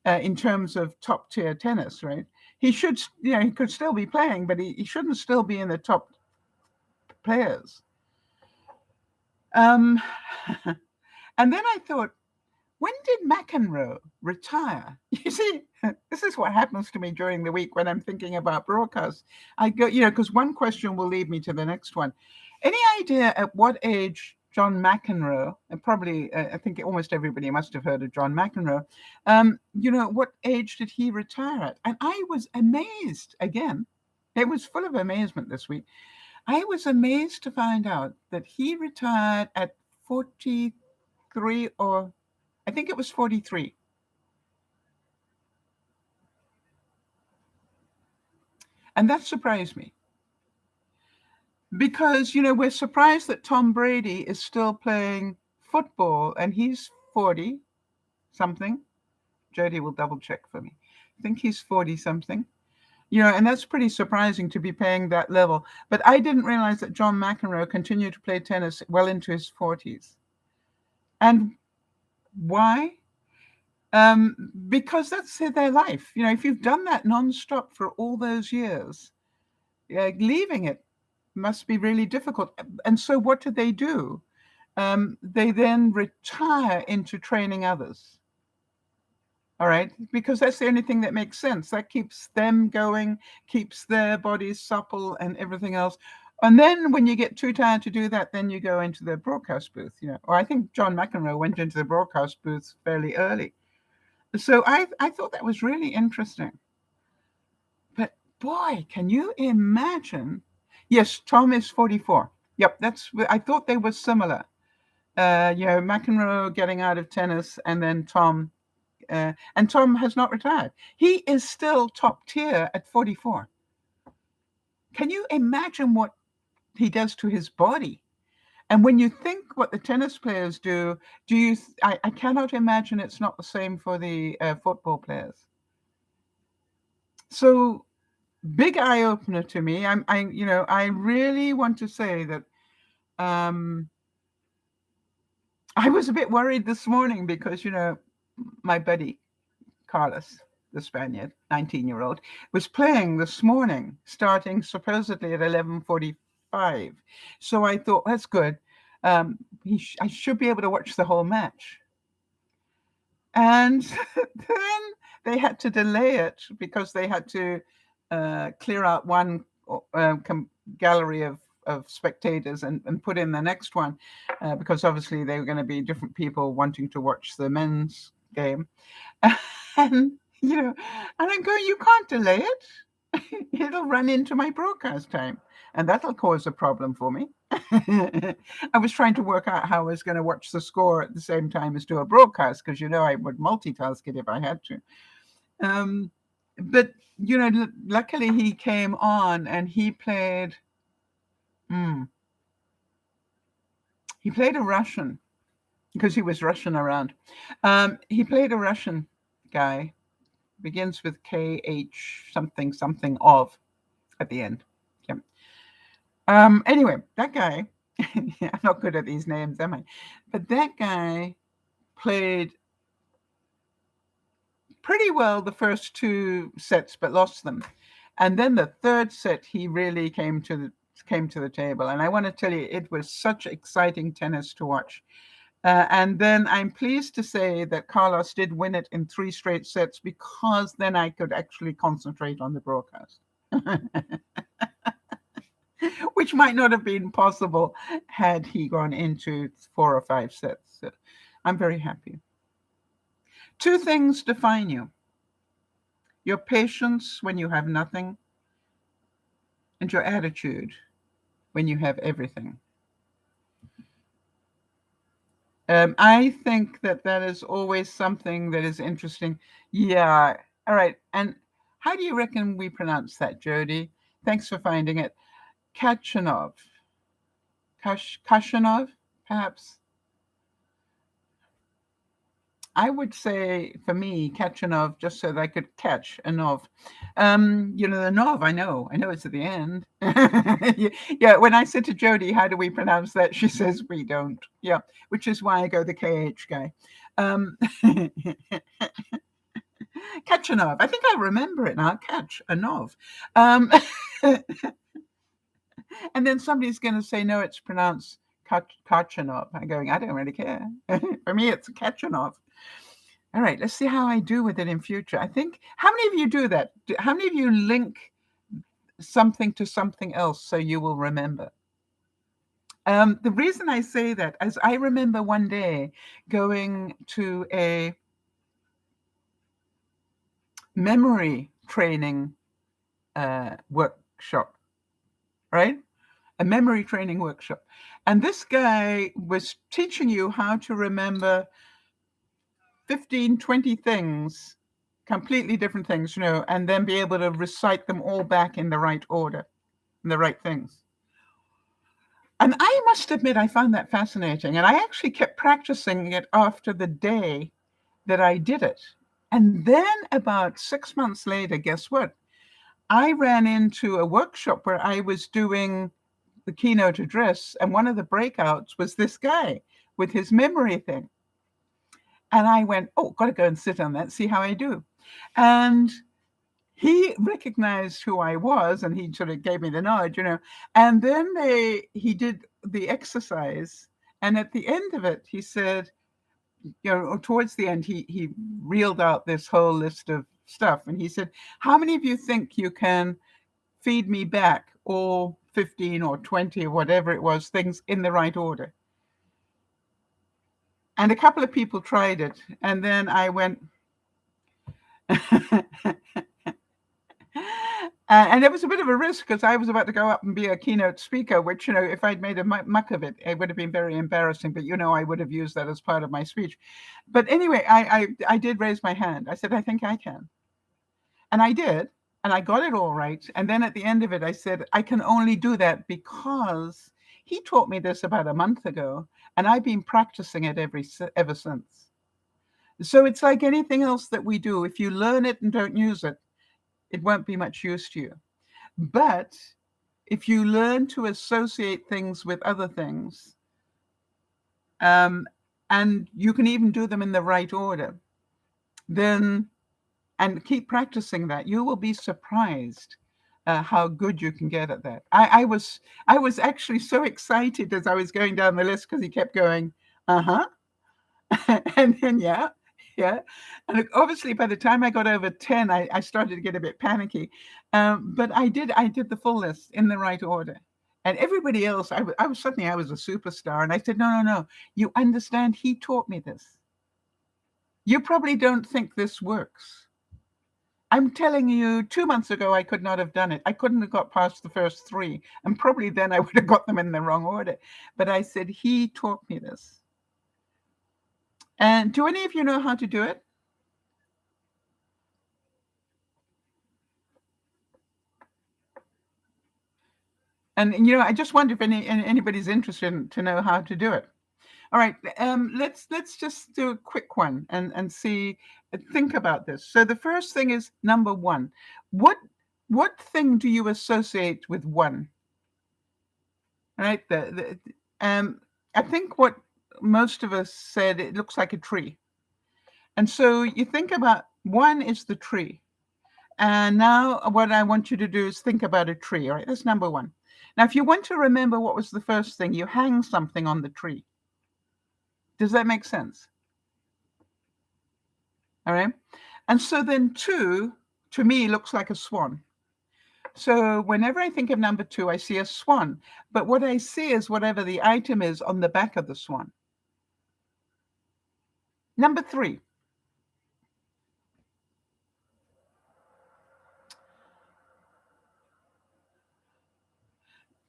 [SPEAKER 1] in terms of top tier tennis, right? He should, he could still be playing, but he shouldn't still be in the top players. And then I thought, when did McEnroe retire? You see, this is what happens to me during the week when I'm thinking about broadcasts. I go, because one question will lead me to the next one. Any idea at what age John McEnroe, and probably I think almost everybody must have heard of John McEnroe, what age did he retire at? And I was amazed again. It was full of amazement this week. I was amazed to find out that he retired at 43, or I think it was 43. And that surprised me because, we're surprised that Tom Brady is still playing football and he's 40 something. Jody will double check for me. I think he's 40 something. And that's pretty surprising to be paying that level. But I didn't realize that John McEnroe continued to play tennis well into his 40s. And why? Because that's their life. If you've done that nonstop for all those years, leaving it must be really difficult. And so what do? They then retire into training others. All right, because that's the only thing that makes sense. That keeps them going, keeps their bodies supple and everything else. And then when you get too tired to do that, then you go into the broadcast booth, Or I think John McEnroe went into the broadcast booth fairly early. So I thought that was really interesting. But boy, can you imagine? Yes, Tom is 44. Yep, I thought they were similar. McEnroe getting out of tennis, and then Tom. And Tom has not retired. He is still top tier at 44. Can you imagine what he does to his body? And when you think what the tennis players do, I cannot imagine it's not the same for the football players. So big eye opener to me. I really want to say that I was a bit worried this morning because, my buddy Carlos, the Spaniard, 19-year-old, was playing this morning, starting supposedly at 11:45. So I thought, that's good. I should be able to watch the whole match. And then they had to delay it because they had to clear out one gallery of spectators and put in the next one because obviously they were going to be different people wanting to watch the men's game. And, and I'm going, you can't delay it. It'll run into my broadcast time. And that'll cause a problem for me. I was trying to work out how I was going to watch the score at the same time as do a broadcast, because, I would multitask it if I had to. But, luckily he came on and he played a Russian, because he was Russian around. He played a Russian guy, begins with KH something something of at the end. Yeah. Anyway, that guy, I'm not good at these names, am I? But that guy played pretty well the first two sets, but lost them. And then the third set, he really came to the table. And I want to tell you, it was such exciting tennis to watch. And then I'm pleased to say that Carlos did win it in 3 straight sets, because then I could actually concentrate on the broadcast, which might not have been possible had he gone into 4 or 5 sets. So I'm very happy. 2 things define you: your patience when you have nothing, and your attitude when you have everything. I think that is always something that is interesting. Yeah. All right. And how do you reckon we pronounce that, Jody? Thanks for finding it. Kachanov. Kashanov, perhaps? I would say, for me, Kachanov, just so that I could catch a nov. The nov, I know it's at the end. Yeah, when I said to Jody, how do we pronounce that? She says, we don't. Yeah, which is why I go the KH guy. Kachanov. I think I remember it now. Catch a nov. And then somebody's going to say, no, it's pronounced Kachanov. I'm going, I don't really care. For me, it's Kachanov. All right, let's see how I do with it in future. I think, how many of you do that? How many of you link something to something else so you will remember? The reason I say that is I remember one day going to a memory training workshop, right? A memory training workshop. And this guy was teaching you how to remember 15, 20 things, completely different things, and then be able to recite them all back in the right order, and the right things. And I must admit, I found that fascinating. And I actually kept practicing it after the day that I did it. And then about 6 months later, guess what? I ran into a workshop where I was doing the keynote address, and one of the breakouts was this guy with his memory thing. And I went, oh, got to go and sit on that, see how I do. And he recognized who I was, and he sort of gave me the nod, And then he did the exercise, and at the end of it, he said, towards the end, he reeled out this whole list of stuff, and he said, how many of you think you can feed me back all 15 or 20 or whatever it was things in the right order? And a couple of people tried it, and then I went, and it was a bit of a risk, because I was about to go up and be a keynote speaker, which, if I'd made a muck of it, it would have been very embarrassing. But, I would have used that as part of my speech. But anyway, I did raise my hand. I said, I think I can. And I did. And I got it all right. And then at the end of it, I said, I can only do that because he taught me this about a month ago, and I've been practicing it ever since. So it's like anything else that we do. If you learn it and don't use it, it won't be much use to you. But if you learn to associate things with other things, and you can even do them in the right order, then, and keep practicing that, you will be surprised how good you can get at that. I was actually so excited as I was going down the list, because he kept going, and then yeah. And obviously, by the time I got over 10, I started to get a bit panicky. But I did the full list in the right order. And everybody else, I was a superstar. And I said, no. You understand, he taught me this. You probably don't think this works. I'm telling you, 2 months ago, I could not have done it. I couldn't have got past the first 3. And probably then I would have got them in the wrong order. But I said, he taught me this. And do any of you know how to do it? And I just wonder if anybody's interested to know how to do it. All right, let's just do a quick one and see, think about this. So the first thing is number 1. What thing do you associate with 1? All right, I think what most of us said, it looks like a tree. And so you think about 1 is the tree. And now what I want you to do is think about a tree. All right, that's number 1. Now, if you want to remember what was the first thing, you hang something on the tree. Does that make sense? All right. And so then 2, to me, looks like a swan. So whenever I think of number 2, I see a swan. But what I see is whatever the item is on the back of the swan. Number 3.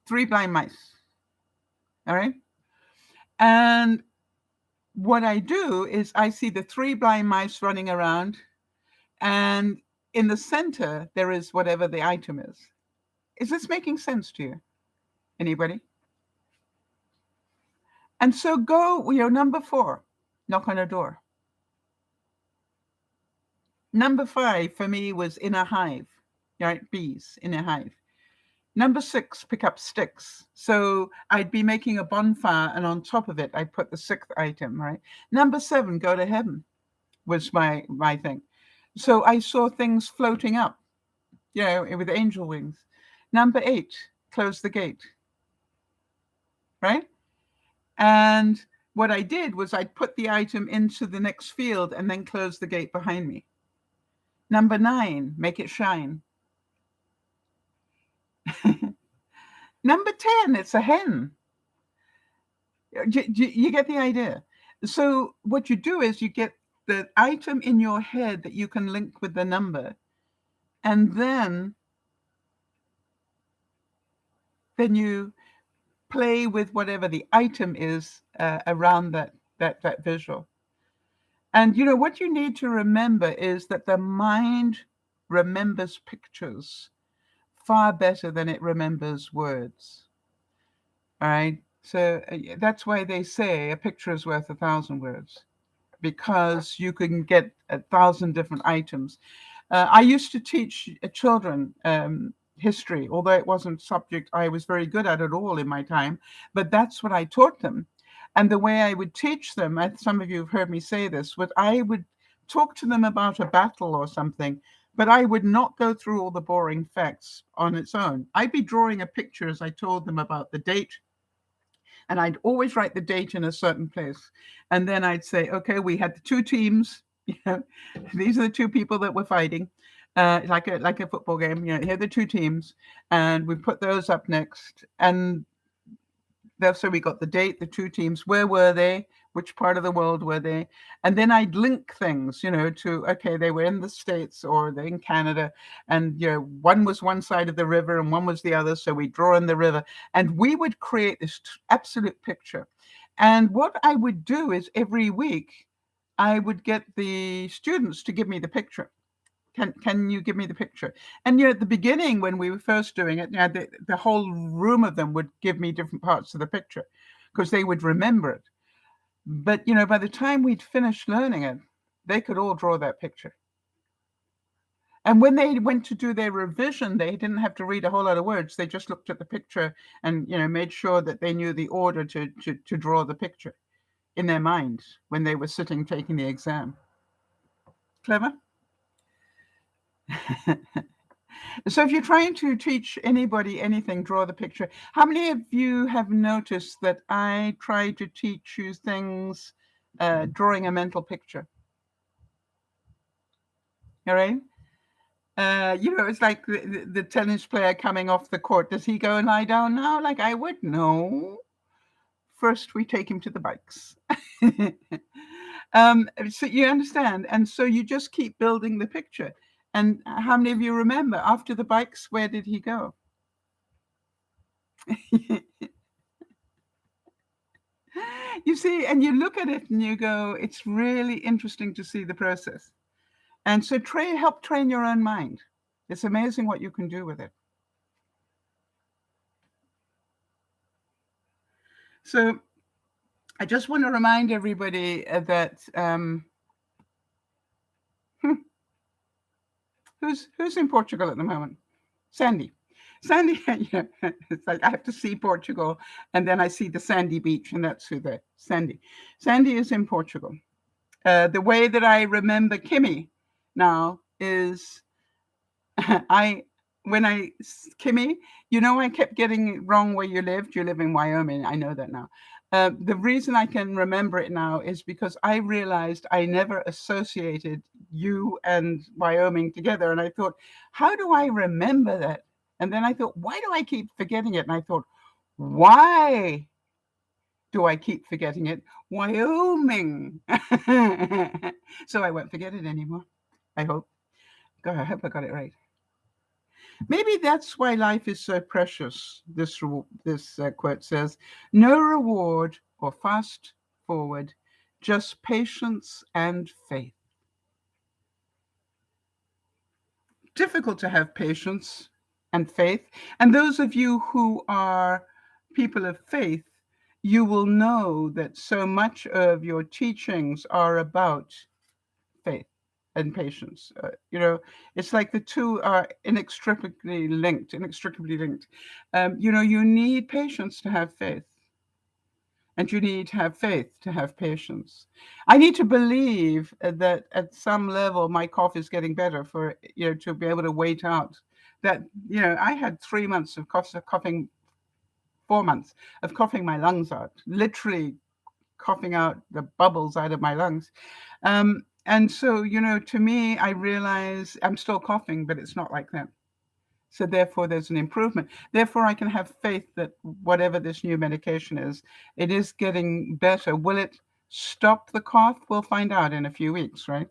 [SPEAKER 1] Three blind mice. All right. And what I do is I see the 3 blind mice running around, and in the center, there is whatever the item is. Is this making sense to you? Anybody? And so go, number 4, knock on a door. Number 5 for me was in a hive, right? Bees in a hive. Number 6, pick up sticks. So I'd be making a bonfire, and on top of it, I'd put the 6th item, right? Number 7, go to heaven was my thing. So I saw things floating up, with angel wings. Number 8, close the gate, right? And what I did was I'd put the item into the next field and then close the gate behind me. Number 9, make it shine. Number 10, it's a hen. You get the idea. So what you do is you get the item in your head that you can link with the number, and then you play with whatever the item is around that visual. And what you need to remember is that the mind remembers pictures far better than it remembers words. All right. So that's why they say a picture is worth 1,000 words, because you can get 1,000 different items. I used to teach children history, although it wasn't a subject I was very good at all in my time, but that's what I taught them. And the way I would teach them, some of you have heard me say this, I would talk to them about a battle or something, but I would not go through all the boring facts on its own. I'd be drawing a picture as I told them about the date, and I'd always write the date in a certain place. And then I'd say, okay, we had the 2 teams. These are the 2 people that were fighting, like a football game. Here are the 2 teams, and we put those up next. And so we got the date, the 2 teams. Where were they? Which part of the world were they? And then I'd link things, to, okay, they were in the States or they're in Canada, and one was one side of the river and one was the other. So we draw in the river, and we would create this absolute picture. And what I would do is every week I would get the students to give me the picture. Can you give me the picture? And at the beginning, when we were first doing it, the whole room of them would give me different parts of the picture because they would remember it. But by the time we'd finished learning it, they could all draw that picture. And when they went to do their revision, they didn't have to read a whole lot of words. They just looked at the picture and made sure that they knew the order to draw the picture in their minds when they were sitting taking the exam. Clever? So if you're trying to teach anybody anything, draw the picture. How many of you have noticed that I try to teach you things drawing a mental picture? All right. It's like the tennis player coming off the court. Does he go and lie down now like I would? No. First, we take him to the bikes. So you understand? And so you just keep building the picture. And how many of you remember after the bikes, where did he go? You see, and you look at it and you go, it's really interesting to see the process. And so help train your own mind. It's amazing what you can do with it. So I just want to remind everybody that who's in Portugal at the moment? Sandy. Sandy, it's like I have to see Portugal, and then I see the sandy beach, and that's who the Sandy. Sandy is in Portugal. The way that I remember Kimmy now is Kimmy, I kept getting it wrong where you lived. You live in Wyoming. I know that now. The reason I can remember it now is because I realized I never associated you and Wyoming together. And I thought, how do I remember that? And then I thought, why do I keep forgetting it? And I thought, why do I keep forgetting it? Wyoming. So I won't forget it anymore. I hope. God, I hope I got it right. Maybe that's why life is so precious. This quote says, no reward or fast forward, just patience and faith. Difficult to have patience and faith. And those of you who are people of faith, you will know that so much of your teachings are about faith and patience. It's like the two are inextricably linked. You need patience to have faith, and you need to have faith to have patience. I need to believe that at some level my cough is getting better for, to be able to wait out that, I had 3 months of coughing, 4 months of coughing my lungs out, literally coughing out the bubbles out of my lungs. And so, to me, I realize I'm still coughing, but it's not like that. So therefore, there's an improvement. Therefore, I can have faith that whatever this new medication is, it is getting better. Will it stop the cough? We'll find out in a few weeks, right?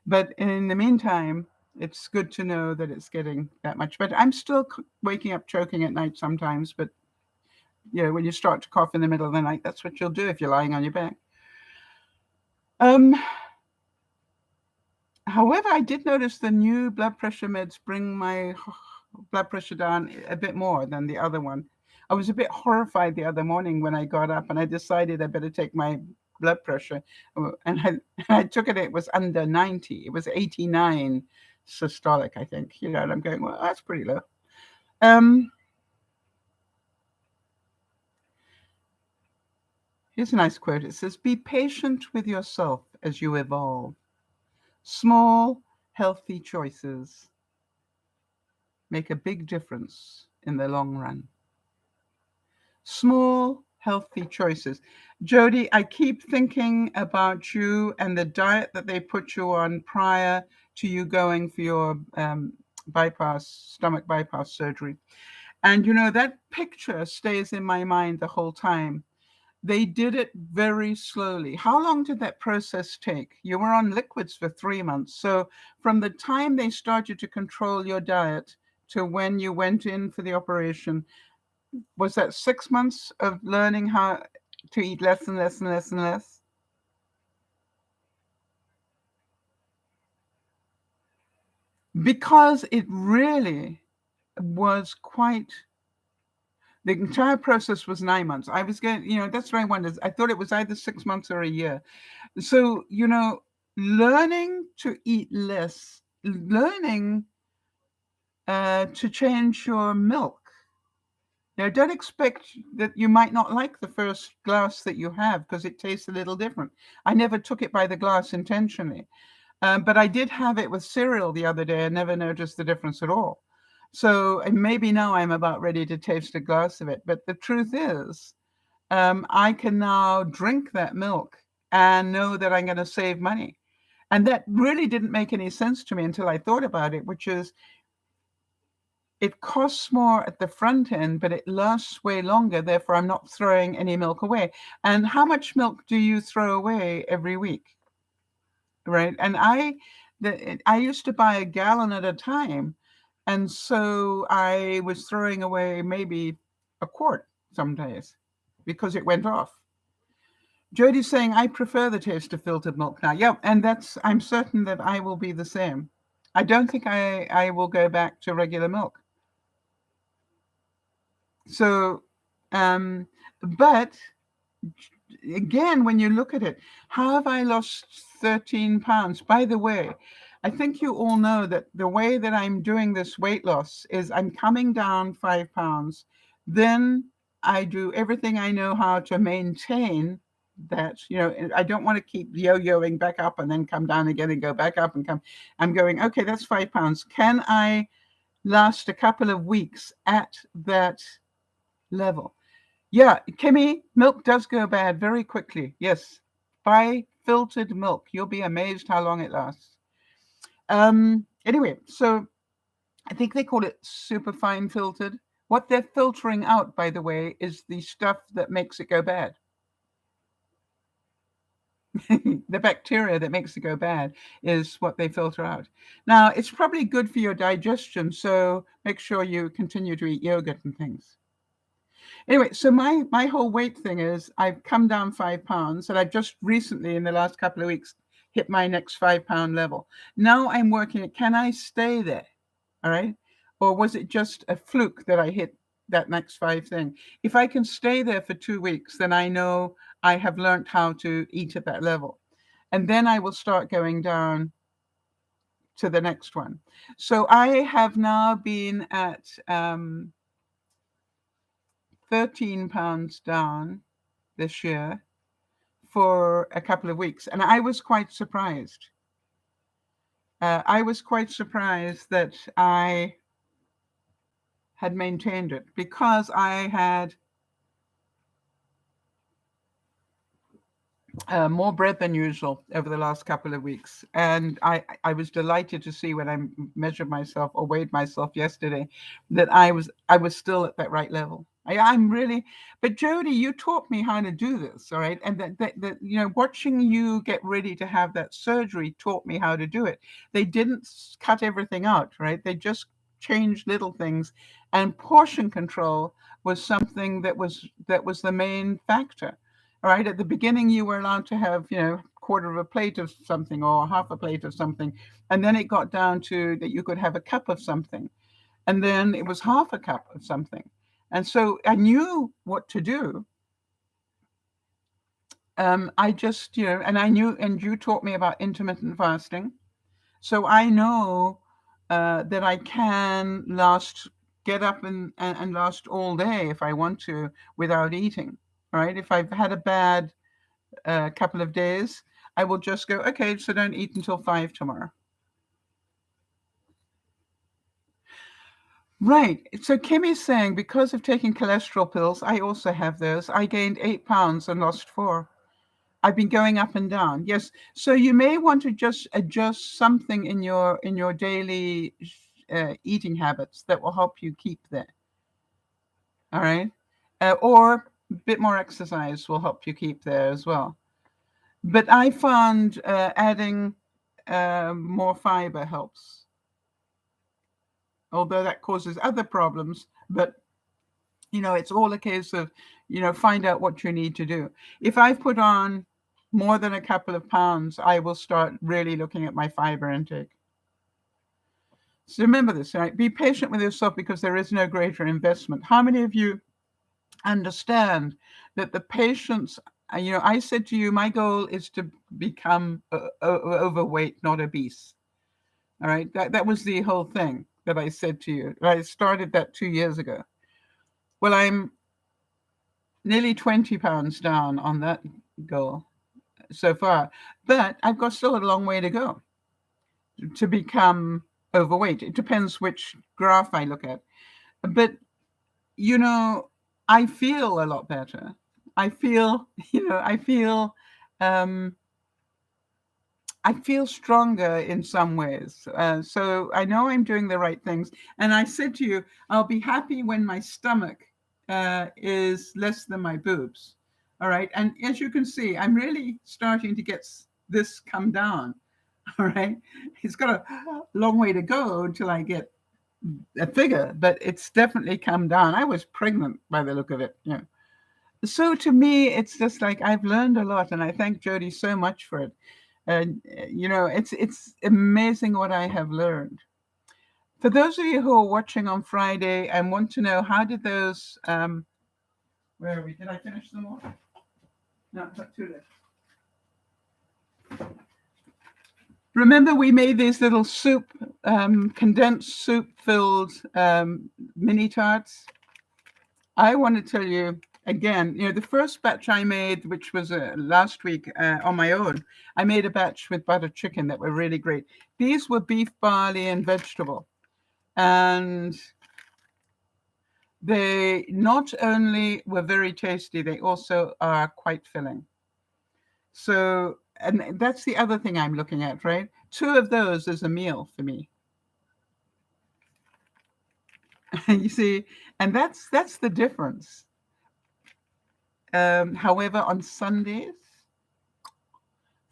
[SPEAKER 1] But in the meantime, it's good to know that it's getting that much better. I'm still waking up choking at night sometimes, but when you start to cough in the middle of the night, that's what you'll do if you're lying on your back. However, I did notice the new blood pressure meds bring my blood pressure down a bit more than the other one. I was a bit horrified the other morning when I got up and I decided I better take my blood pressure. And I took it, it was under 90. It was 89 systolic, I think. And I'm going, well, that's pretty low. Here's a nice quote. It says, be patient with yourself as you evolve. Small, healthy choices make a big difference in the long run. Small, healthy choices. Jody, I keep thinking about you and the diet that they put you on prior to you going for your stomach bypass surgery. And, that picture stays in my mind the whole time. They did it very slowly. How long did that process take? You were on liquids for 3 months. So from the time they started to control your diet to when you went in for the operation, was that 6 months of learning how to eat less and less and less and less? Because it really was quite, the entire process was 9 months. I was getting, that's what I wondered. I thought it was either 6 months or a year. So, learning to eat less, learning to change your milk. Now, don't expect that you might not like the first glass that you have because it tastes a little different. I never took it by the glass intentionally, but I did have it with cereal the other day. I never noticed the difference at all. So and maybe now I'm about ready to taste a glass of it. But the truth is, I can now drink that milk and know that I'm going to save money. And that really didn't make any sense to me until I thought about it, which is it costs more at the front end, but it lasts way longer. Therefore, I'm not throwing any milk away. And how much milk do you throw away every week? Right. And I used to buy a gallon at a time. And so I was throwing away maybe a quart some days because it went off. Jody's saying, I prefer the taste of filtered milk now. Yeah, and I'm certain that I will be the same. I don't think I will go back to regular milk. So, but again, when you look at it, how have I lost 13 pounds? By the way, I think you all know that the way that I'm doing this weight loss is I'm coming down 5 pounds. Then I do everything I know how to maintain that. I don't want to keep yo-yoing back up and then come down again and go back up and come. I'm going, okay, that's 5 pounds. Can I last a couple of weeks at that level? Yeah, Kimmy, milk does go bad very quickly. Yes. Buy filtered milk. You'll be amazed how long it lasts. Anyway, so I think they call it superfine filtered. What they're filtering out, by the way, is the stuff that makes it go bad. The bacteria that makes it go bad is what they filter out. Now, it's probably good for your digestion, so make sure you continue to eat yogurt and things. Anyway, so my whole weight thing is I've come down 5 pounds, and I've just recently, in the last couple of weeks, hit my next 5 pound level. Now I'm working at, can I stay there? All right. Or was it just a fluke that I hit that next five thing? If I can stay there for 2 weeks, then I know I have learned how to eat at that level. And then I will start going down to the next one. So I have now been at 13 pounds down this year for a couple of weeks. And I was quite surprised. I was quite surprised that I had maintained it because I had more bread than usual over the last couple of weeks. And I was delighted to see when I measured myself or weighed myself yesterday that I was still at that right level. I'm really, but Jody, you taught me how to do this, all right? And that watching you get ready to have that surgery taught me how to do it. They didn't cut everything out, right? They just changed little things, and portion control was something that was the main factor. All right, at the beginning, you were allowed to have, quarter of a plate of something or half a plate of something. And then it got down to that you could have a cup of something. And then it was half a cup of something. And so I knew what to do. I just, and I knew, and you taught me about intermittent fasting. So I know that I can get up and last all day if I want to without eating. Right? If I've had a bad couple of days, I will just go, okay, so don't eat until 5 tomorrow. Right. So Kimmy's saying, because of taking cholesterol pills, I also have those. I gained 8 pounds and lost 4. I've been going up and down. Yes. So you may want to just adjust something in your daily eating habits that will help you keep there. All right. Or a bit more exercise will help you keep there as well. But I found adding more fiber helps, although that causes other problems. But, it's all a case of, find out what you need to do. If I've put on more than a couple of pounds, I will start really looking at my fiber intake. So remember this, right? Be patient with yourself because there is no greater investment. How many of you understand that the patience, I said to you, my goal is to become overweight, not obese. All right. That was the whole thing that I said to you. I started that 2 years ago. Well, I'm nearly 20 pounds down on that goal so far, but I've got still a long way to go to become overweight. It depends which graph I look at. But, I feel a lot better. I feel, I feel stronger in some ways. So I know I'm doing the right things. And I said to you, I'll be happy when my stomach is less than my boobs. All right. And as you can see, I'm really starting to get this come down. All right. It's got a long way to go until I get a figure, but it's definitely come down. I was pregnant by the look of it. So to me, it's just like I've learned a lot, and I thank Jody so much for it. And it's amazing what I have learned. For those of you who are watching on Friday and want to know how did those where are we? Did I finish them all? No, not too late. Remember, we made these little soup, condensed soup filled mini tarts. I want to tell you again, the first batch I made, which was last week on my own, I made a batch with butter chicken that were really great. These were beef, barley, and vegetable. And They not only were very tasty, they also are quite filling. So, and that's the other thing I'm looking at, right? 2 of those is a meal for me. You see, and that's the difference. However, on Sunday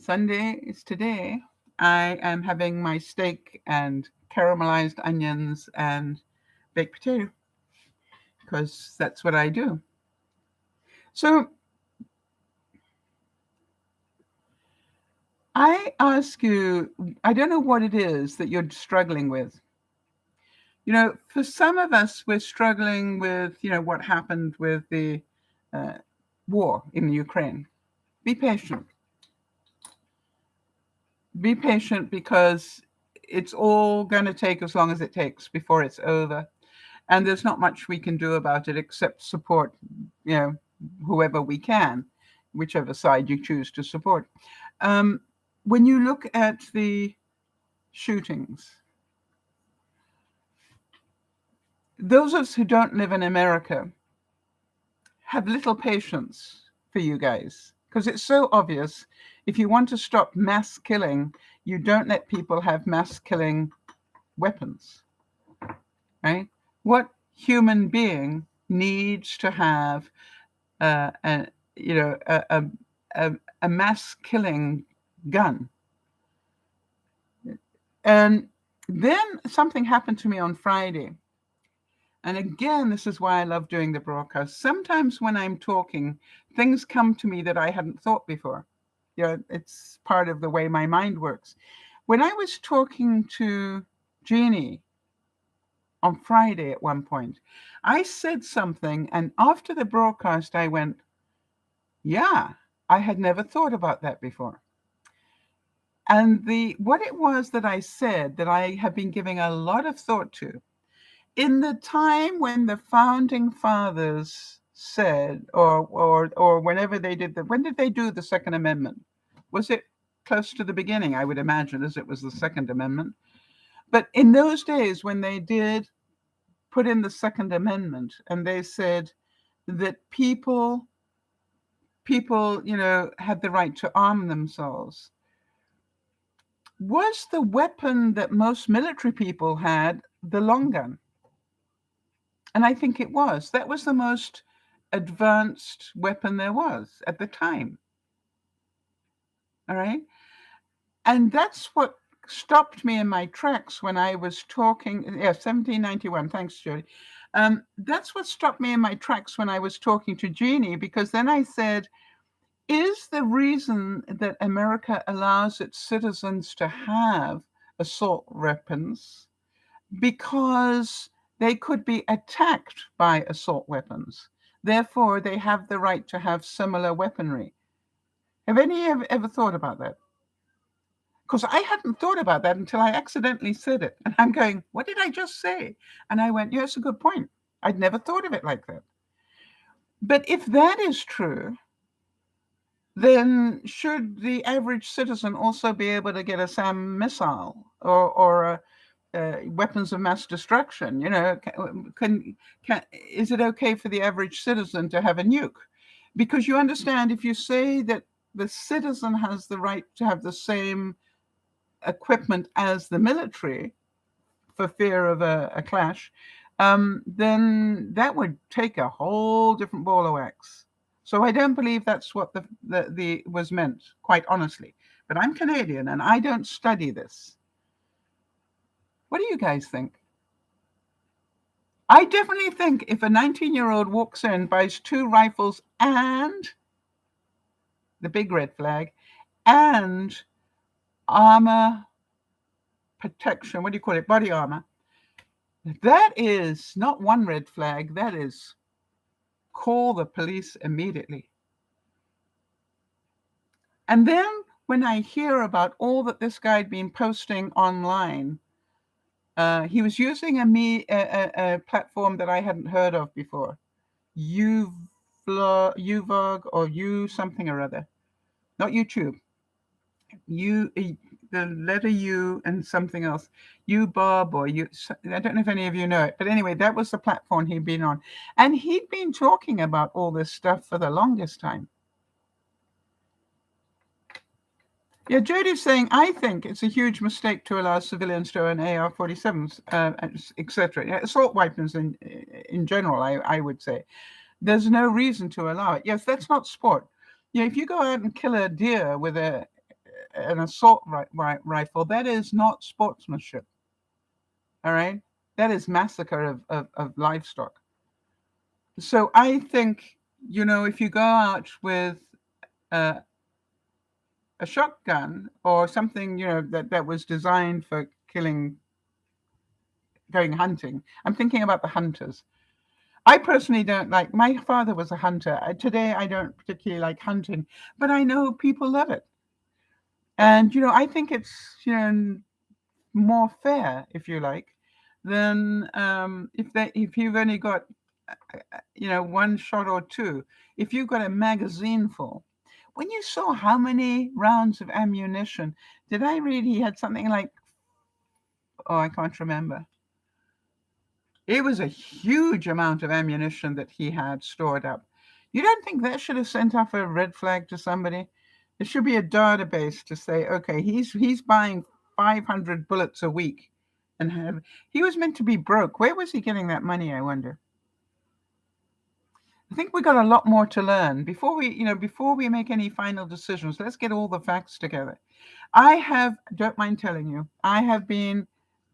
[SPEAKER 1] is today, I am having my steak and caramelized onions and baked potato because that's what I do. So I ask you, I don't know what it is that you're struggling with. For some of us, we're struggling with, what happened with the uh, war in Ukraine. Be patient. Be patient because it's all going to take as long as it takes before it's over. And there's not much we can do about it except support, whoever we can, whichever side you choose to support. When you look at the shootings, those of us who don't live in America have little patience for you guys because it's so obvious. If you want to stop mass killing, you don't let people have mass killing weapons, right? What human being needs to have a a, a mass killing gun? And then something happened to me on Friday. And again, this is why I love doing the broadcast. Sometimes when I'm talking, things come to me that I hadn't thought before. It's part of the way my mind works. When I was talking to Jeannie on Friday at one point, I said something, and after the broadcast, I went, yeah, I had never thought about that before. And what it was that I said that I have been giving a lot of thought to, in the time when the founding fathers said, or whenever they did when did they do the Second Amendment? Was it close to the beginning? I would imagine, as it was the Second Amendment. But in those days, when they did put in the Second Amendment, and they said that people, had the right to arm themselves, was the weapon that most military people had the long gun? And I think it was. That was the most advanced weapon there was at the time. All right. And that's what stopped me in my tracks when I was talking. Yeah, 1791. Thanks, Jody. That's what stopped me in my tracks when I was talking to Jeannie, because then I said, is the reason that America allows its citizens to have assault weapons because they could be attacked by assault weapons? Therefore, they have the right to have similar weaponry. Have any ever thought about that? Because I hadn't thought about that until I accidentally said it. And I'm going, what did I just say? And I went, yeah, it's a good point. I'd never thought of it like that. But if that is true, then should the average citizen also be able to get a SAM missile or weapons of mass destruction? Is it okay for the average citizen to have a nuke? Because you understand, if you say that the citizen has the right to have the same equipment as the military for fear of a clash, then that would take a whole different ball of wax. So I don't believe that's what the was meant, quite honestly. But I'm Canadian and I don't study this. What do you guys think? I definitely think if a 19-year-old walks in, buys 2 rifles and the big red flag and armor protection, what do you call it? Body armor. That is not 1 red flag. That is call the police immediately. And then when I hear about all that this guy had been posting online, he was using a platform that I hadn't heard of before, Uvog or U something or other, not YouTube. the letter U and something else. U Bob or you. I don't know if any of you know it, but anyway, that was the platform he'd been on, and he'd been talking about all this stuff for the longest time. Yeah, Jody's saying, I think it's a huge mistake to allow civilians to own AR-47s, etc. Yeah, assault weapons in general, I would say. There's no reason to allow it. Yes, that's not sport. Yeah, if you go out and kill a deer with an assault rifle, that is not sportsmanship. All right? That is massacre of livestock. So I think, if you go out with a shotgun or something, that was designed for going hunting. I'm thinking about the hunters. I personally don't like, my father was a hunter. Today, I don't particularly like hunting, but I know people love it. And, I think it's, more fair, if you like, than if you've only got, one shot or two. If you've got a magazine full, when you saw how many rounds of ammunition, did I read he had something like, oh, I can't remember. It was a huge amount of ammunition that he had stored up. You don't think that should have sent off a red flag to somebody? There should be a database to say, okay, he's buying 500 bullets a week, and he was meant to be broke. Where was he getting that money, I wonder? I think we got a lot more to learn before we make any final decisions. Let's get all the facts together. Don't mind telling you, I have been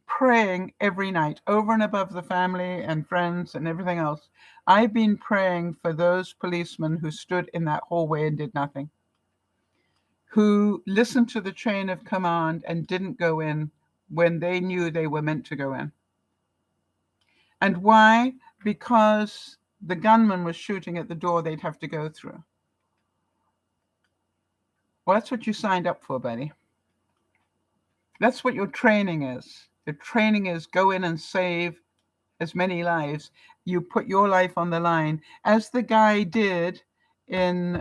[SPEAKER 1] praying every night over and above the family and friends and everything else. I've been praying for those policemen who stood in that hallway and did nothing, who listened to the chain of command and didn't go in when they knew they were meant to go in. And why? Because the gunman was shooting at the door they'd have to go through. Well, that's what you signed up for, buddy. That's what your training is. The training is go in and save as many lives. You put your life on the line, as the guy did in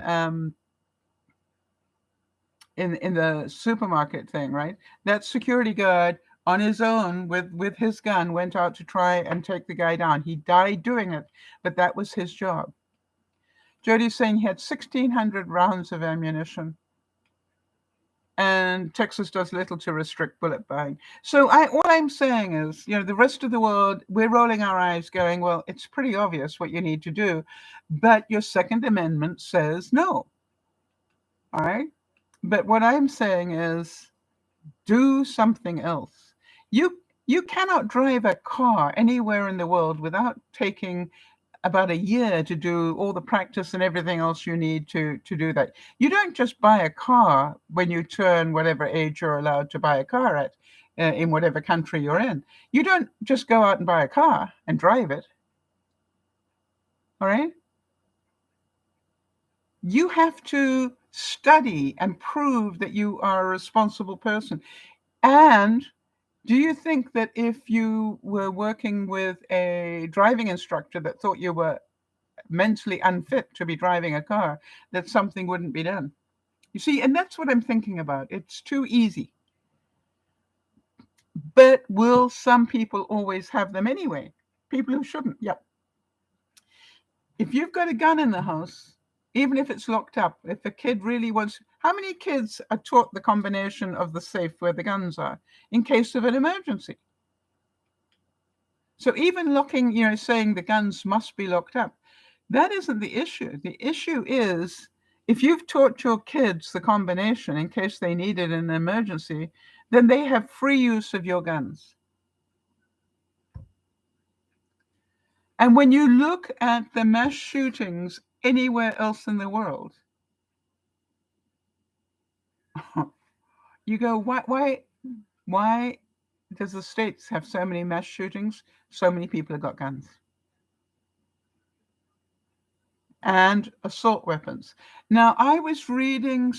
[SPEAKER 1] the supermarket thing, right? That security guard on his own with his gun went out to try and take the guy down. He died doing it, but that was his job. Jody's saying he had 1,600 rounds of ammunition. And Texas does little to restrict bullet buying. So all I'm saying is, the rest of the world, we're rolling our eyes going, well, it's pretty obvious what you need to do. But your Second Amendment says no. All right? But what I'm saying is do something else. You cannot drive a car anywhere in the world without taking about a year to do all the practice and everything else you need to do that. You don't just buy a car when you turn whatever age you're allowed to buy a car at in whatever country you're in. You don't just go out and buy a car and drive it. All right? You have to study and prove that you are a responsible person. And do you think that if you were working with a driving instructor that thought you were mentally unfit to be driving a car, that something wouldn't be done? You see, and that's what I'm thinking about. It's too easy. But will some people always have them anyway? People who shouldn't. Yep. If you've got a gun in the house, even if it's locked up, if a kid really wants, how many kids are taught the combination of the safe where the guns are in case of an emergency? So even locking, saying the guns must be locked up, that isn't the issue. The issue is if you've taught your kids the combination in case they need it in an emergency, then they have free use of your guns. And when you look at the mass shootings anywhere else in the world, you go, why does the States have so many mass shootings? So many people have got guns. And assault weapons. Now, I was reading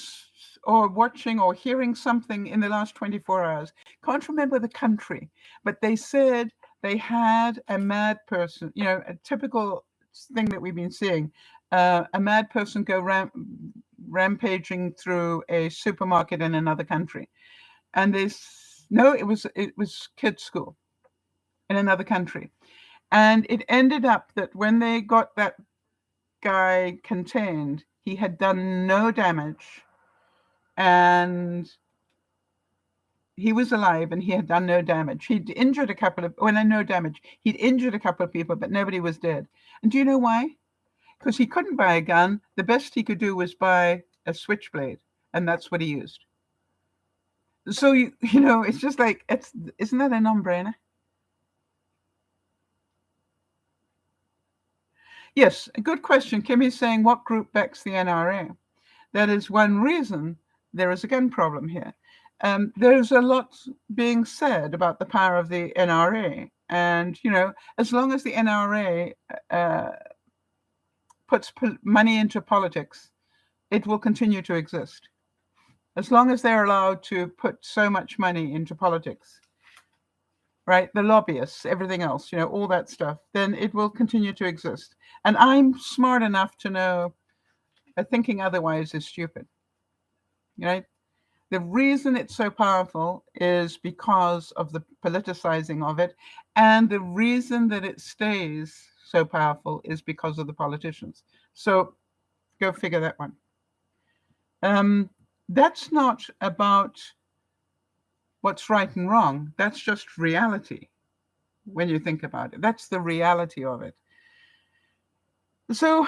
[SPEAKER 1] or watching or hearing something in the last 24 hours. Can't remember the country, but they said they had a mad person, a typical thing that we've been seeing, a mad person go rampaging through a supermarket in another country. And no, it was kids' school in another country. And it ended up that when they got that guy contained, he had done no damage, and he was alive, and he had done no damage. He'd injured a couple of, no damage. He'd injured a couple of people, but nobody was dead. And do you know why? Because he couldn't buy a gun. The best he could do was buy a switchblade, and that's what he used. So it's just like, isn't that a no-brainer? Yes, a good question. Kimmy's saying, what group backs the NRA? That is one reason there is a gun problem here. There's a lot being said about the power of the NRA. And, as long as the NRA puts money into politics, it will continue to exist. As long as they're allowed to put so much money into politics, right? The lobbyists, everything else, all that stuff, then it will continue to exist. And I'm smart enough to know that thinking otherwise is stupid, right? The reason it's so powerful is because of the politicizing of it. And the reason that it stays so powerful is because of the politicians. So go figure that one. That's not about what's right and wrong. That's just reality when you think about it. That's the reality of it. So,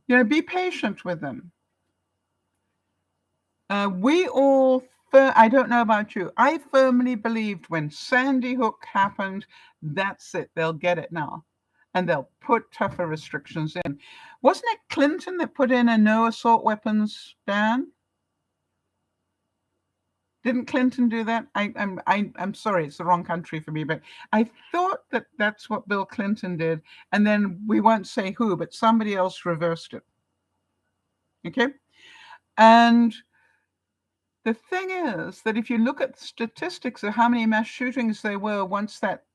[SPEAKER 1] be patient with them. We all, I don't know about you, I firmly believed when Sandy Hook happened, that's it, they'll get it now. And they'll put tougher restrictions in. Wasn't it Clinton that put in a no assault weapons ban? Didn't Clinton do that? I'm sorry, it's the wrong country for me, but I thought that that's what Bill Clinton did. And then we won't say who, but somebody else reversed it. Okay? And the thing is that if you look at the statistics of how many mass shootings there were once that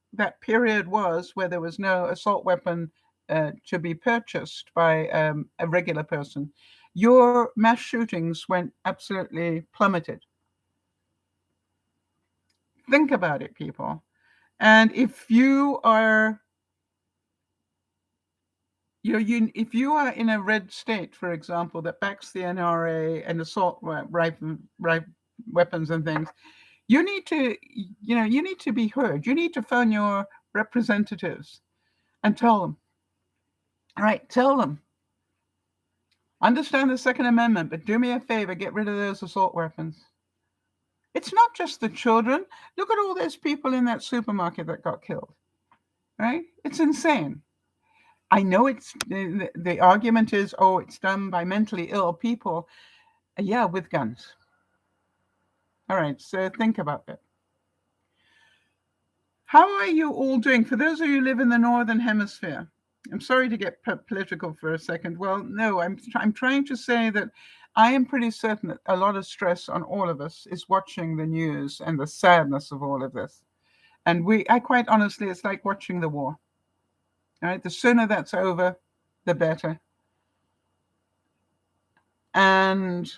[SPEAKER 1] period was where there was no assault weapon to be purchased by a regular person, your mass shootings went absolutely plummeted. Think about it, people. And if you are, if you are in a red state, for example, that backs the NRA and assault weapons and things, you need to be heard. You need to phone your representatives and tell them. All right, tell them. Understand the Second Amendment, but do me a favor, get rid of those assault weapons. It's not just the children. Look at all those people in that supermarket that got killed, right? It's insane. I know it's the argument is, oh, it's done by mentally ill people. Yeah, with guns. All right, so think about it. How are you all doing? For those of you who live in the Northern Hemisphere, I'm sorry to get political for a second. Well, no, I'm trying to say that I am pretty certain that a lot of stress on all of us is watching the news and the sadness of all of this. And I quite honestly, it's like watching the war. All right, the sooner that's over, the better. And,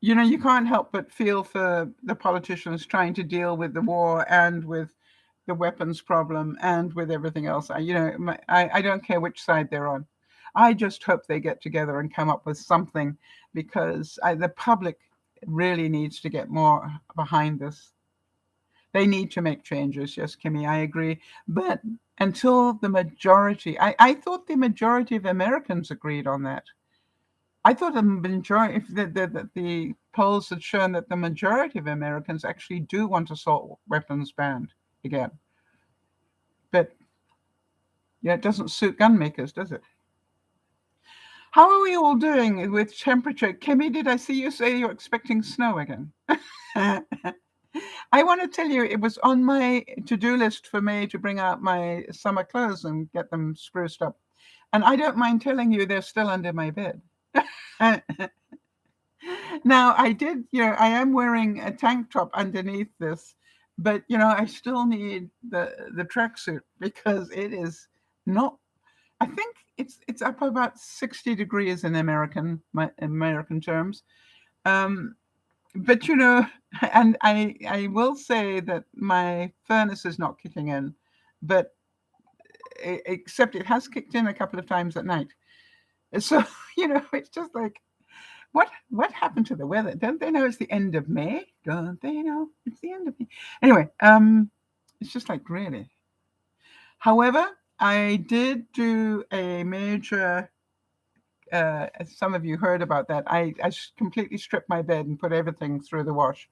[SPEAKER 1] you can't help but feel for the politicians trying to deal with the war and with the weapons problem and with everything else. I don't care which side they're on. I just hope they get together and come up with something, because the public really needs to get more behind this. They need to make changes. Yes, Kimmy, I agree. But until the majority, I thought the majority of Americans agreed on that. I thought the majority, if the polls had shown that the majority of Americans actually do want assault weapons banned again. But it doesn't suit gun makers, does it? How are we all doing with temperature? Kimmy, did I see you say you're expecting snow again? I want to tell you, it was on my to-do list for me to bring out my summer clothes and get them spruced up. And I don't mind telling you, they're still under my bed. Now, I am wearing a tank top underneath this, but, I still need the tracksuit, because it is not, I think it's up about 60 degrees in American terms. But you know, and I will say that my furnace is not kicking in, but except it has kicked in a couple of times at night. So you know, it's just like what happened to the weather? Don't they know it's the end of May? Don't they know it's the end of May? Anyway, it's just like really. However, I did do a major. As some of you heard about that, I completely stripped my bed and put everything through the wash,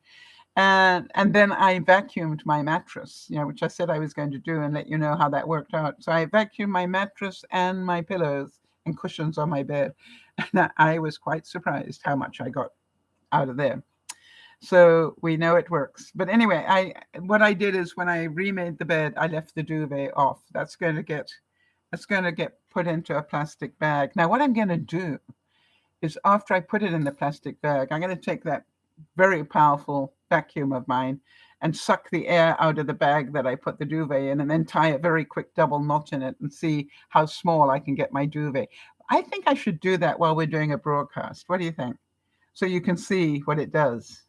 [SPEAKER 1] and then I vacuumed my mattress, you know, which I said I was going to do, and let you know how that worked out. So I vacuumed my mattress and my pillows and cushions on my bed, and I was quite surprised how much I got out of there. So we know it works. But anyway, I what I did is when I remade the bed, I left the duvet off. That's going to get put into a plastic bag. Now what I'm going to do is after I put it in the plastic bag, I'm going to take that very powerful vacuum of mine and suck the air out of the bag that I put the duvet in, and then tie a very quick double knot in it and see how small I can get my duvet. I think I should do that while we're doing a broadcast. What do you think? So you can see what it does.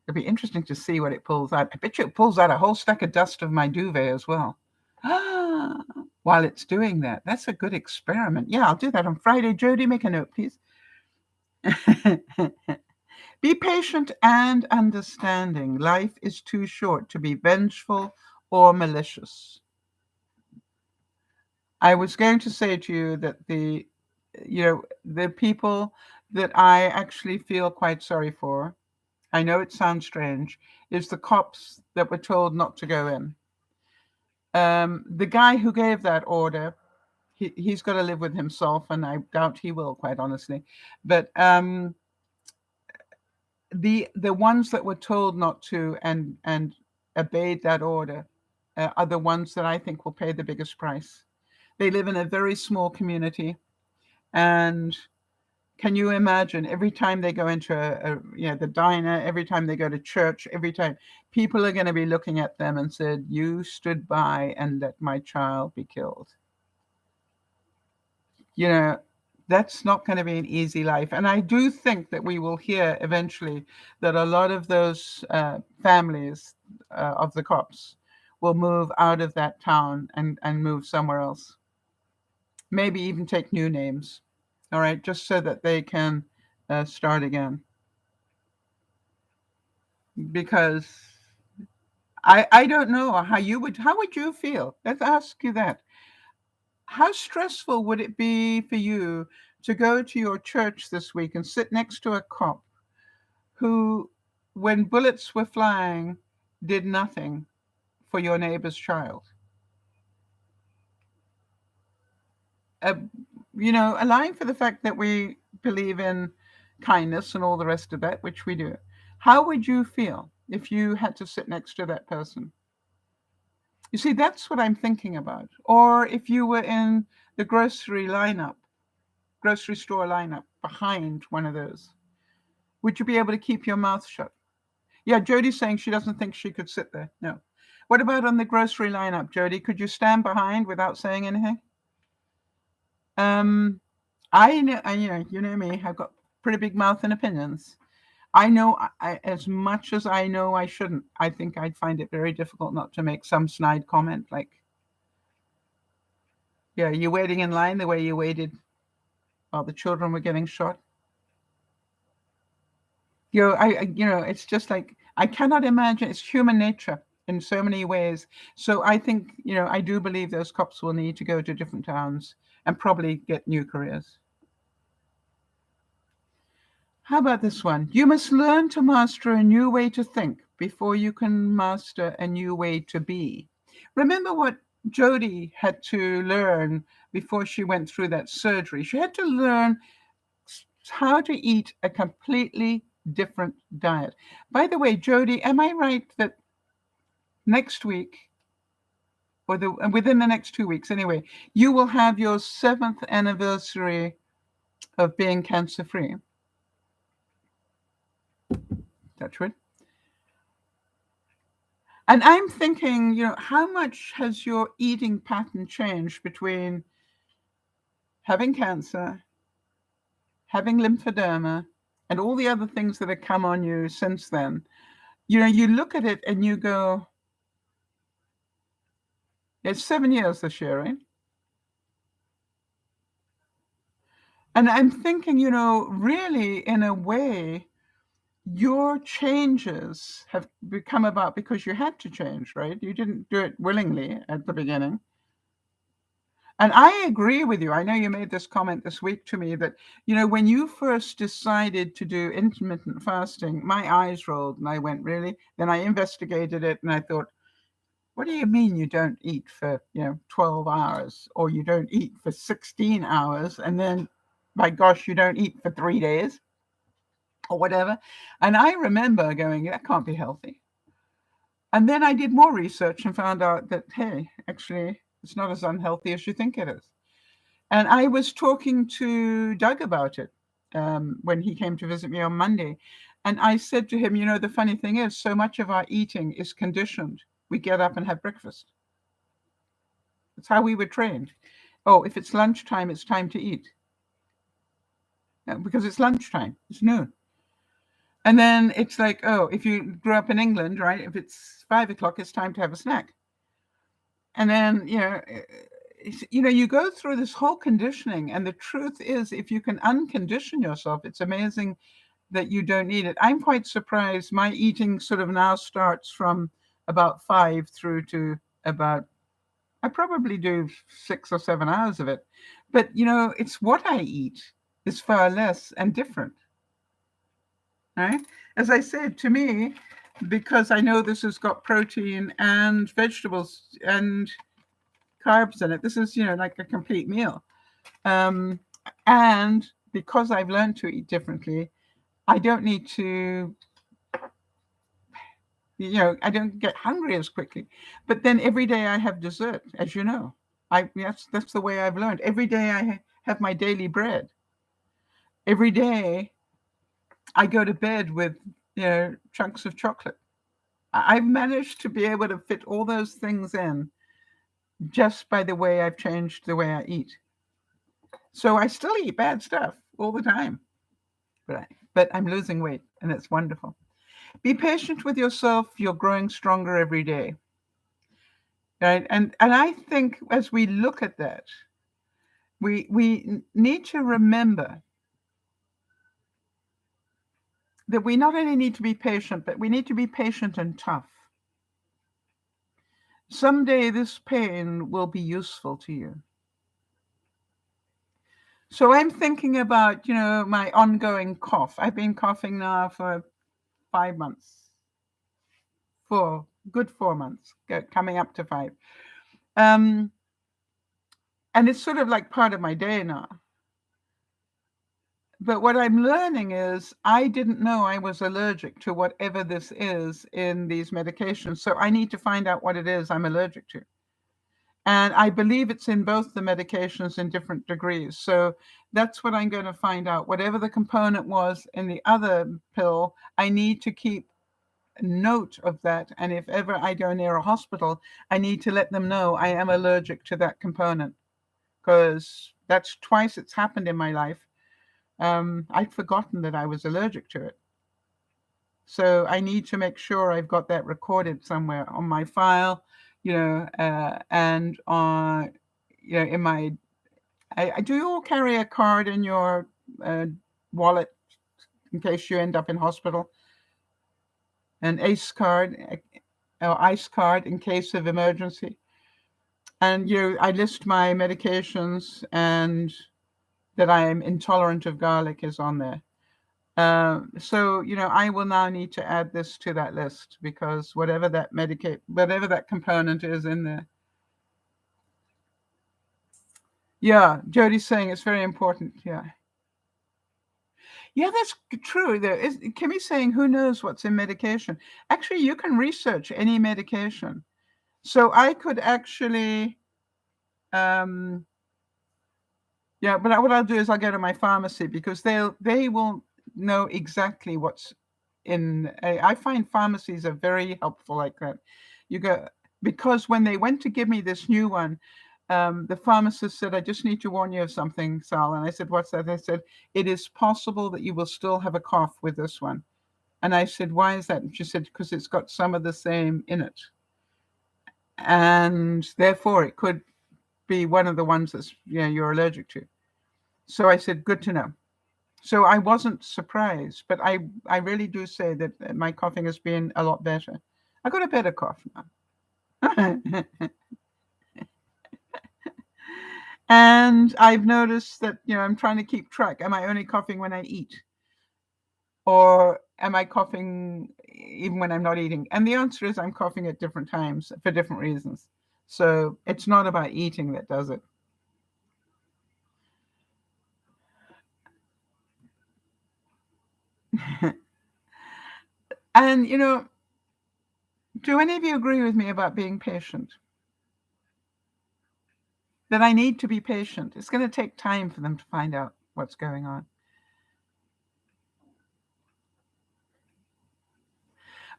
[SPEAKER 1] It'd be interesting to see what it pulls out. I bet you it pulls out a whole stack of dust of my duvet as well. While it's doing that. That's a good experiment. Yeah, I'll do that on Friday. Jody, make a note, please. Be patient and understanding. Life is too short to be vengeful or malicious. I was going to say to you that the people that I actually feel quite sorry for, I know it sounds strange, is the cops that were told not to go in. The guy who gave that order, he's got to live with himself, and I doubt he will, quite honestly. But the ones that were told not to and obeyed that order are the ones that I think will pay the biggest price. They live in a very small community, and can you imagine every time they go into the diner, every time they go to church, every time people are going to be looking at them and said, "You stood by and let my child be killed." You know, that's not going to be an easy life. And I do think that we will hear eventually that a lot of those families of the cops will move out of that town and move somewhere else. Maybe even take new names, all right, just so that they can start again. Because I don't know how would you feel? Let's ask you that. How stressful would it be for you to go to your church this week and sit next to a cop who, when bullets were flying, did nothing for your neighbor's child? Uh, allowing for the fact that we believe in kindness and all the rest of that, which we do, how would you feel if you had to sit next to that person? You see, that's what I'm thinking about. Or if you were in the grocery store lineup behind one of those, would you be able to keep your mouth shut? Yeah, Jody's saying she doesn't think she could sit there. No. What about on the grocery lineup, Jody? Could you stand behind without saying anything? Um, I know, you know me. I've got pretty big mouth and opinions. I know as much as I know I shouldn't. I think I'd find it very difficult not to make some snide comment like, "Yeah, you waiting in line the way you waited while the children were getting shot." It's just like I cannot imagine. It's human nature in so many ways. So I think, I do believe those cops will need to go to different towns and probably get new careers. How about this one? You must learn to master a new way to think before you can master a new way to be. Remember what Jody had to learn before she went through that surgery. She had to learn how to eat a completely different diet. By the way, Jody, am I right that next week, or within the next 2 weeks anyway, you will have your 7th anniversary of being cancer free? That's right. And I'm thinking, how much has your eating pattern changed between having cancer, having lymphedema, and all the other things that have come on you since then, you look at it and you go, it's 7 years this year, right? And I'm thinking, really, in a way, your changes have become about because you had to change, right? You didn't do it willingly at the beginning. And I agree with you. I know you made this comment this week to me that, when you first decided to do intermittent fasting, my eyes rolled and I went, really? Then I investigated it and I thought, what do you mean you don't eat for, 12 hours or you don't eat for 16 hours and then, by gosh, you don't eat for 3 days or whatever? And I remember going, that can't be healthy. And then I did more research and found out that, hey, actually, it's not as unhealthy as you think it is. And I was talking to Doug about it when he came to visit me on Monday. And I said to him, the funny thing is, so much of our eating is conditioned. We get up and have breakfast. That's how we were trained. Oh, if it's lunchtime, it's time to eat. Because it's lunchtime, it's noon. And then it's like, oh, if you grew up in England, right, if it's 5 o'clock, it's time to have a snack. And then, you go through this whole conditioning. And the truth is, if you can uncondition yourself, it's amazing that you don't need it. I'm quite surprised. My eating sort of now starts from about 5 through to about, I probably do 6 or 7 hours of it. But, it's what I eat is far less and different. Right? As I said, to me, because I know this has got protein and vegetables and carbs in it, this is, like a complete meal. And because I've learned to eat differently, I don't need to, I don't get hungry as quickly. But then every day I have dessert, as you know. That's the way I've learned. Every day I have my daily bread. Every day I go to bed with, chunks of chocolate. I've managed to be able to fit all those things in just by the way I've changed the way I eat. So I still eat bad stuff all the time, but I'm losing weight, and it's wonderful. Be patient with yourself. You're growing stronger every day. Right? And I think as we look at that, we need to remember that we not only need to be patient, but we need to be patient and tough. Someday this pain will be useful to you. So I'm thinking about, my ongoing cough. I've been coughing now for 5 months. 4 months, coming up to 5. And it's sort of like part of my day now. But what I'm learning is I didn't know I was allergic to whatever this is in these medications. So I need to find out what it is I'm allergic to. And I believe it's in both the medications in different degrees. So that's what I'm going to find out. Whatever the component was in the other pill, I need to keep note of that. And if ever I go near a hospital, I need to let them know I am allergic to that component, because that's twice it's happened in my life. I'd forgotten that I was allergic to it. So I need to make sure I've got that recorded somewhere on my file, and on, in my, do you all carry a card in your wallet in case you end up in hospital? An ACE card or ICE card in case of emergency. And, I list my medications, and that I am intolerant of garlic is on there. So, I will now need to add this to that list, because whatever that component is in there. Yeah, Jody's saying it's very important. Yeah. Yeah, that's true. Kimmy's saying, who knows what's in medication? Actually, you can research any medication. So I could actually, but what I'll do is I'll go to my pharmacy, because they will know exactly what's in. I find pharmacies are very helpful like that. You go, because when they went to give me this new one, the pharmacist said, I just need to warn you of something, Sal. And I said, what's that? They said, it is possible that you will still have a cough with this one. And I said, why is that? And she said, because it's got some of the same in it. And therefore, it could be one of the ones that's, you're allergic to. So I said, good to know. So I wasn't surprised, but I really do say that my coughing has been a lot better. I got a better cough now. And I've noticed that, I'm trying to keep track. Am I only coughing when I eat? Or am I coughing even when I'm not eating? And the answer is I'm coughing at different times for different reasons. So it's not about eating that does it. And, do any of you agree with me about being patient? That I need to be patient. It's going to take time for them to find out what's going on.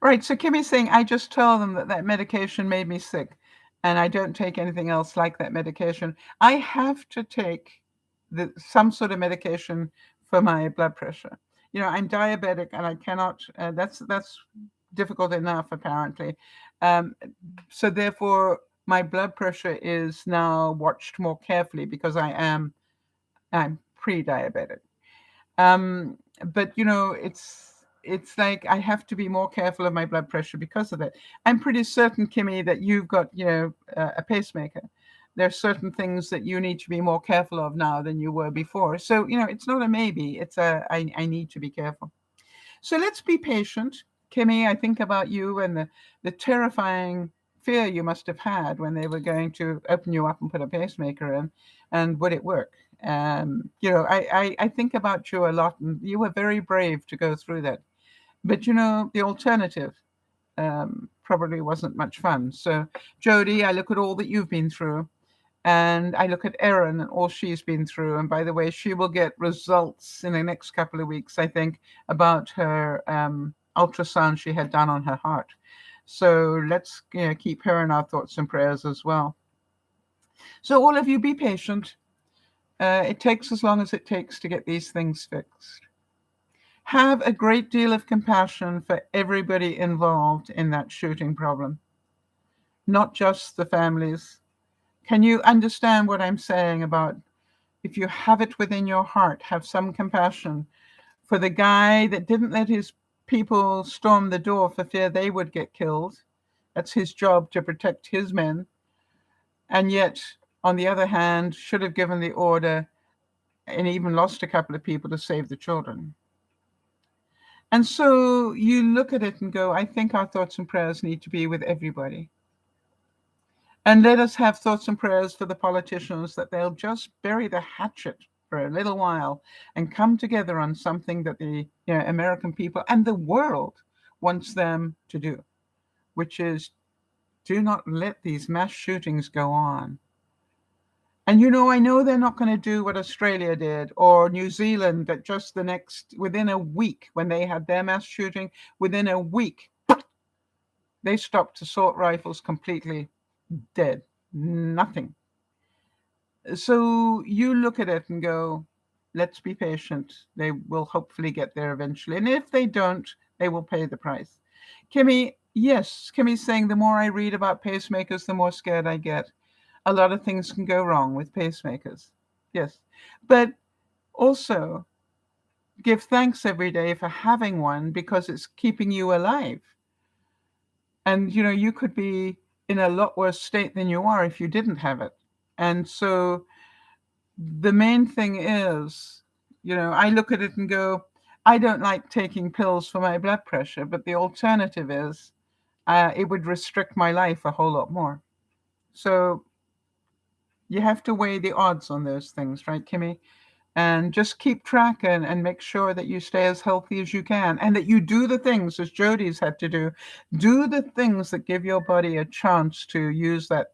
[SPEAKER 1] Right, so Kimmy's saying, I just tell them that medication made me sick and I don't take anything else like that medication. I have to take some sort of medication for my blood pressure. I'm diabetic and I cannot, that's difficult enough apparently. So therefore, my blood pressure is now watched more carefully because I'm pre-diabetic. But it's like I have to be more careful of my blood pressure because of it. I'm pretty certain, Kimmy, that you've got a pacemaker. There are certain things that you need to be more careful of now than you were before. So it's not a maybe. It's I need to be careful. So let's be patient, Kimmy. I think about you and the terrifying fear you must have had when they were going to open you up and put a pacemaker in, and would it work? I think about you a lot, and you were very brave to go through that. But the alternative probably wasn't much fun. So, Jody, I look at all that you've been through, and I look at Erin and all she's been through. And by the way, she will get results in the next couple of weeks, I think, about her ultrasound she had done on her heart. So let's keep her in our thoughts and prayers as well. So all of you, be patient. It takes as long as it takes to get these things fixed. Have a great deal of compassion for everybody involved in that shooting problem, not just the families. Can you understand what I'm saying about if you have it within your heart, have some compassion for the guy that didn't let his people storm the door for fear they would get killed? That's his job, to protect his men. And yet, on the other hand, should have given the order and even lost a couple of people to save the children. And so you look at it and go, I think our thoughts and prayers need to be with everybody. And let us have thoughts and prayers for the politicians that they'll just bury the hatchet for a little while and come together on something that the American people and the world wants them to do, which is do not let these mass shootings go on. And I know they're not going to do what Australia did or New Zealand, that just within a week, when they had their mass shooting, within a week, they stopped assault rifles completely dead. Nothing. So you look at it and go, let's be patient. They will hopefully get there eventually. And if they don't, they will pay the price. Kimmy, yes, Kimmy's saying the more I read about pacemakers, the more scared I get. A lot of things can go wrong with pacemakers. Yes. But also give thanks every day for having one because it's keeping you alive. And, you could be in a lot worse state than you are if you didn't have it. And so the main thing is, I look at it and go, I don't like taking pills for my blood pressure, but the alternative is it would restrict my life a whole lot more. So you have to weigh the odds on those things, right, Kimmy? And just keep track and make sure that you stay as healthy as you can and that you do the things, as Jody's had to do the things that give your body a chance to use that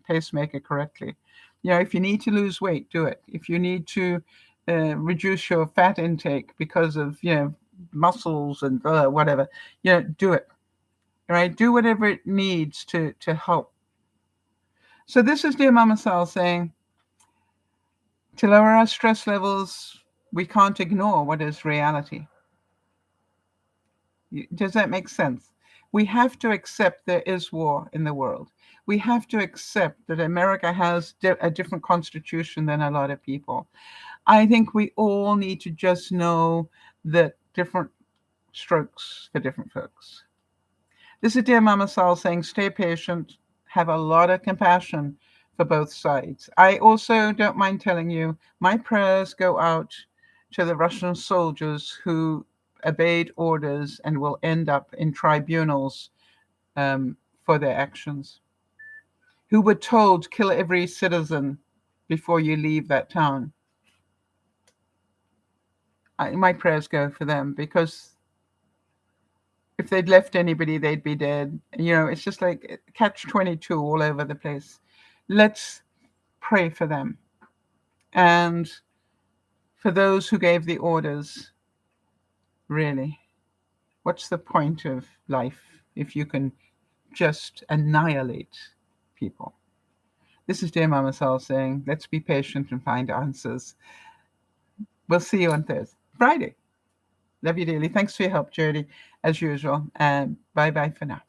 [SPEAKER 1] pacemaker correctly. If you need to lose weight, do it. If you need to reduce your fat intake because of, muscles and whatever, do it. Right? Do whatever it needs to help. So this is Dear Mama Sal saying, to lower our stress levels, we can't ignore what is reality. Does that make sense? We have to accept there is war in the world. We have to accept that America has a different constitution than a lot of people. I think we all need to just know that different strokes for different folks. This is Dear Mama Sal saying, stay patient, have a lot of compassion for both sides. I also don't mind telling you, my prayers go out to the Russian soldiers who obeyed orders and will end up in tribunals for their actions, who were told, kill every citizen before you leave that town. My prayers go for them, because if they'd left anybody, they'd be dead. It's just like catch-22 all over the place. Let's pray for them. And for those who gave the orders, really, what's the point of life if you can just annihilate people? This is Dear Mama Sal saying, let's be patient and find answers. We'll see you on Friday. Love you dearly. Thanks for your help, Jody, as usual. And bye-bye for now.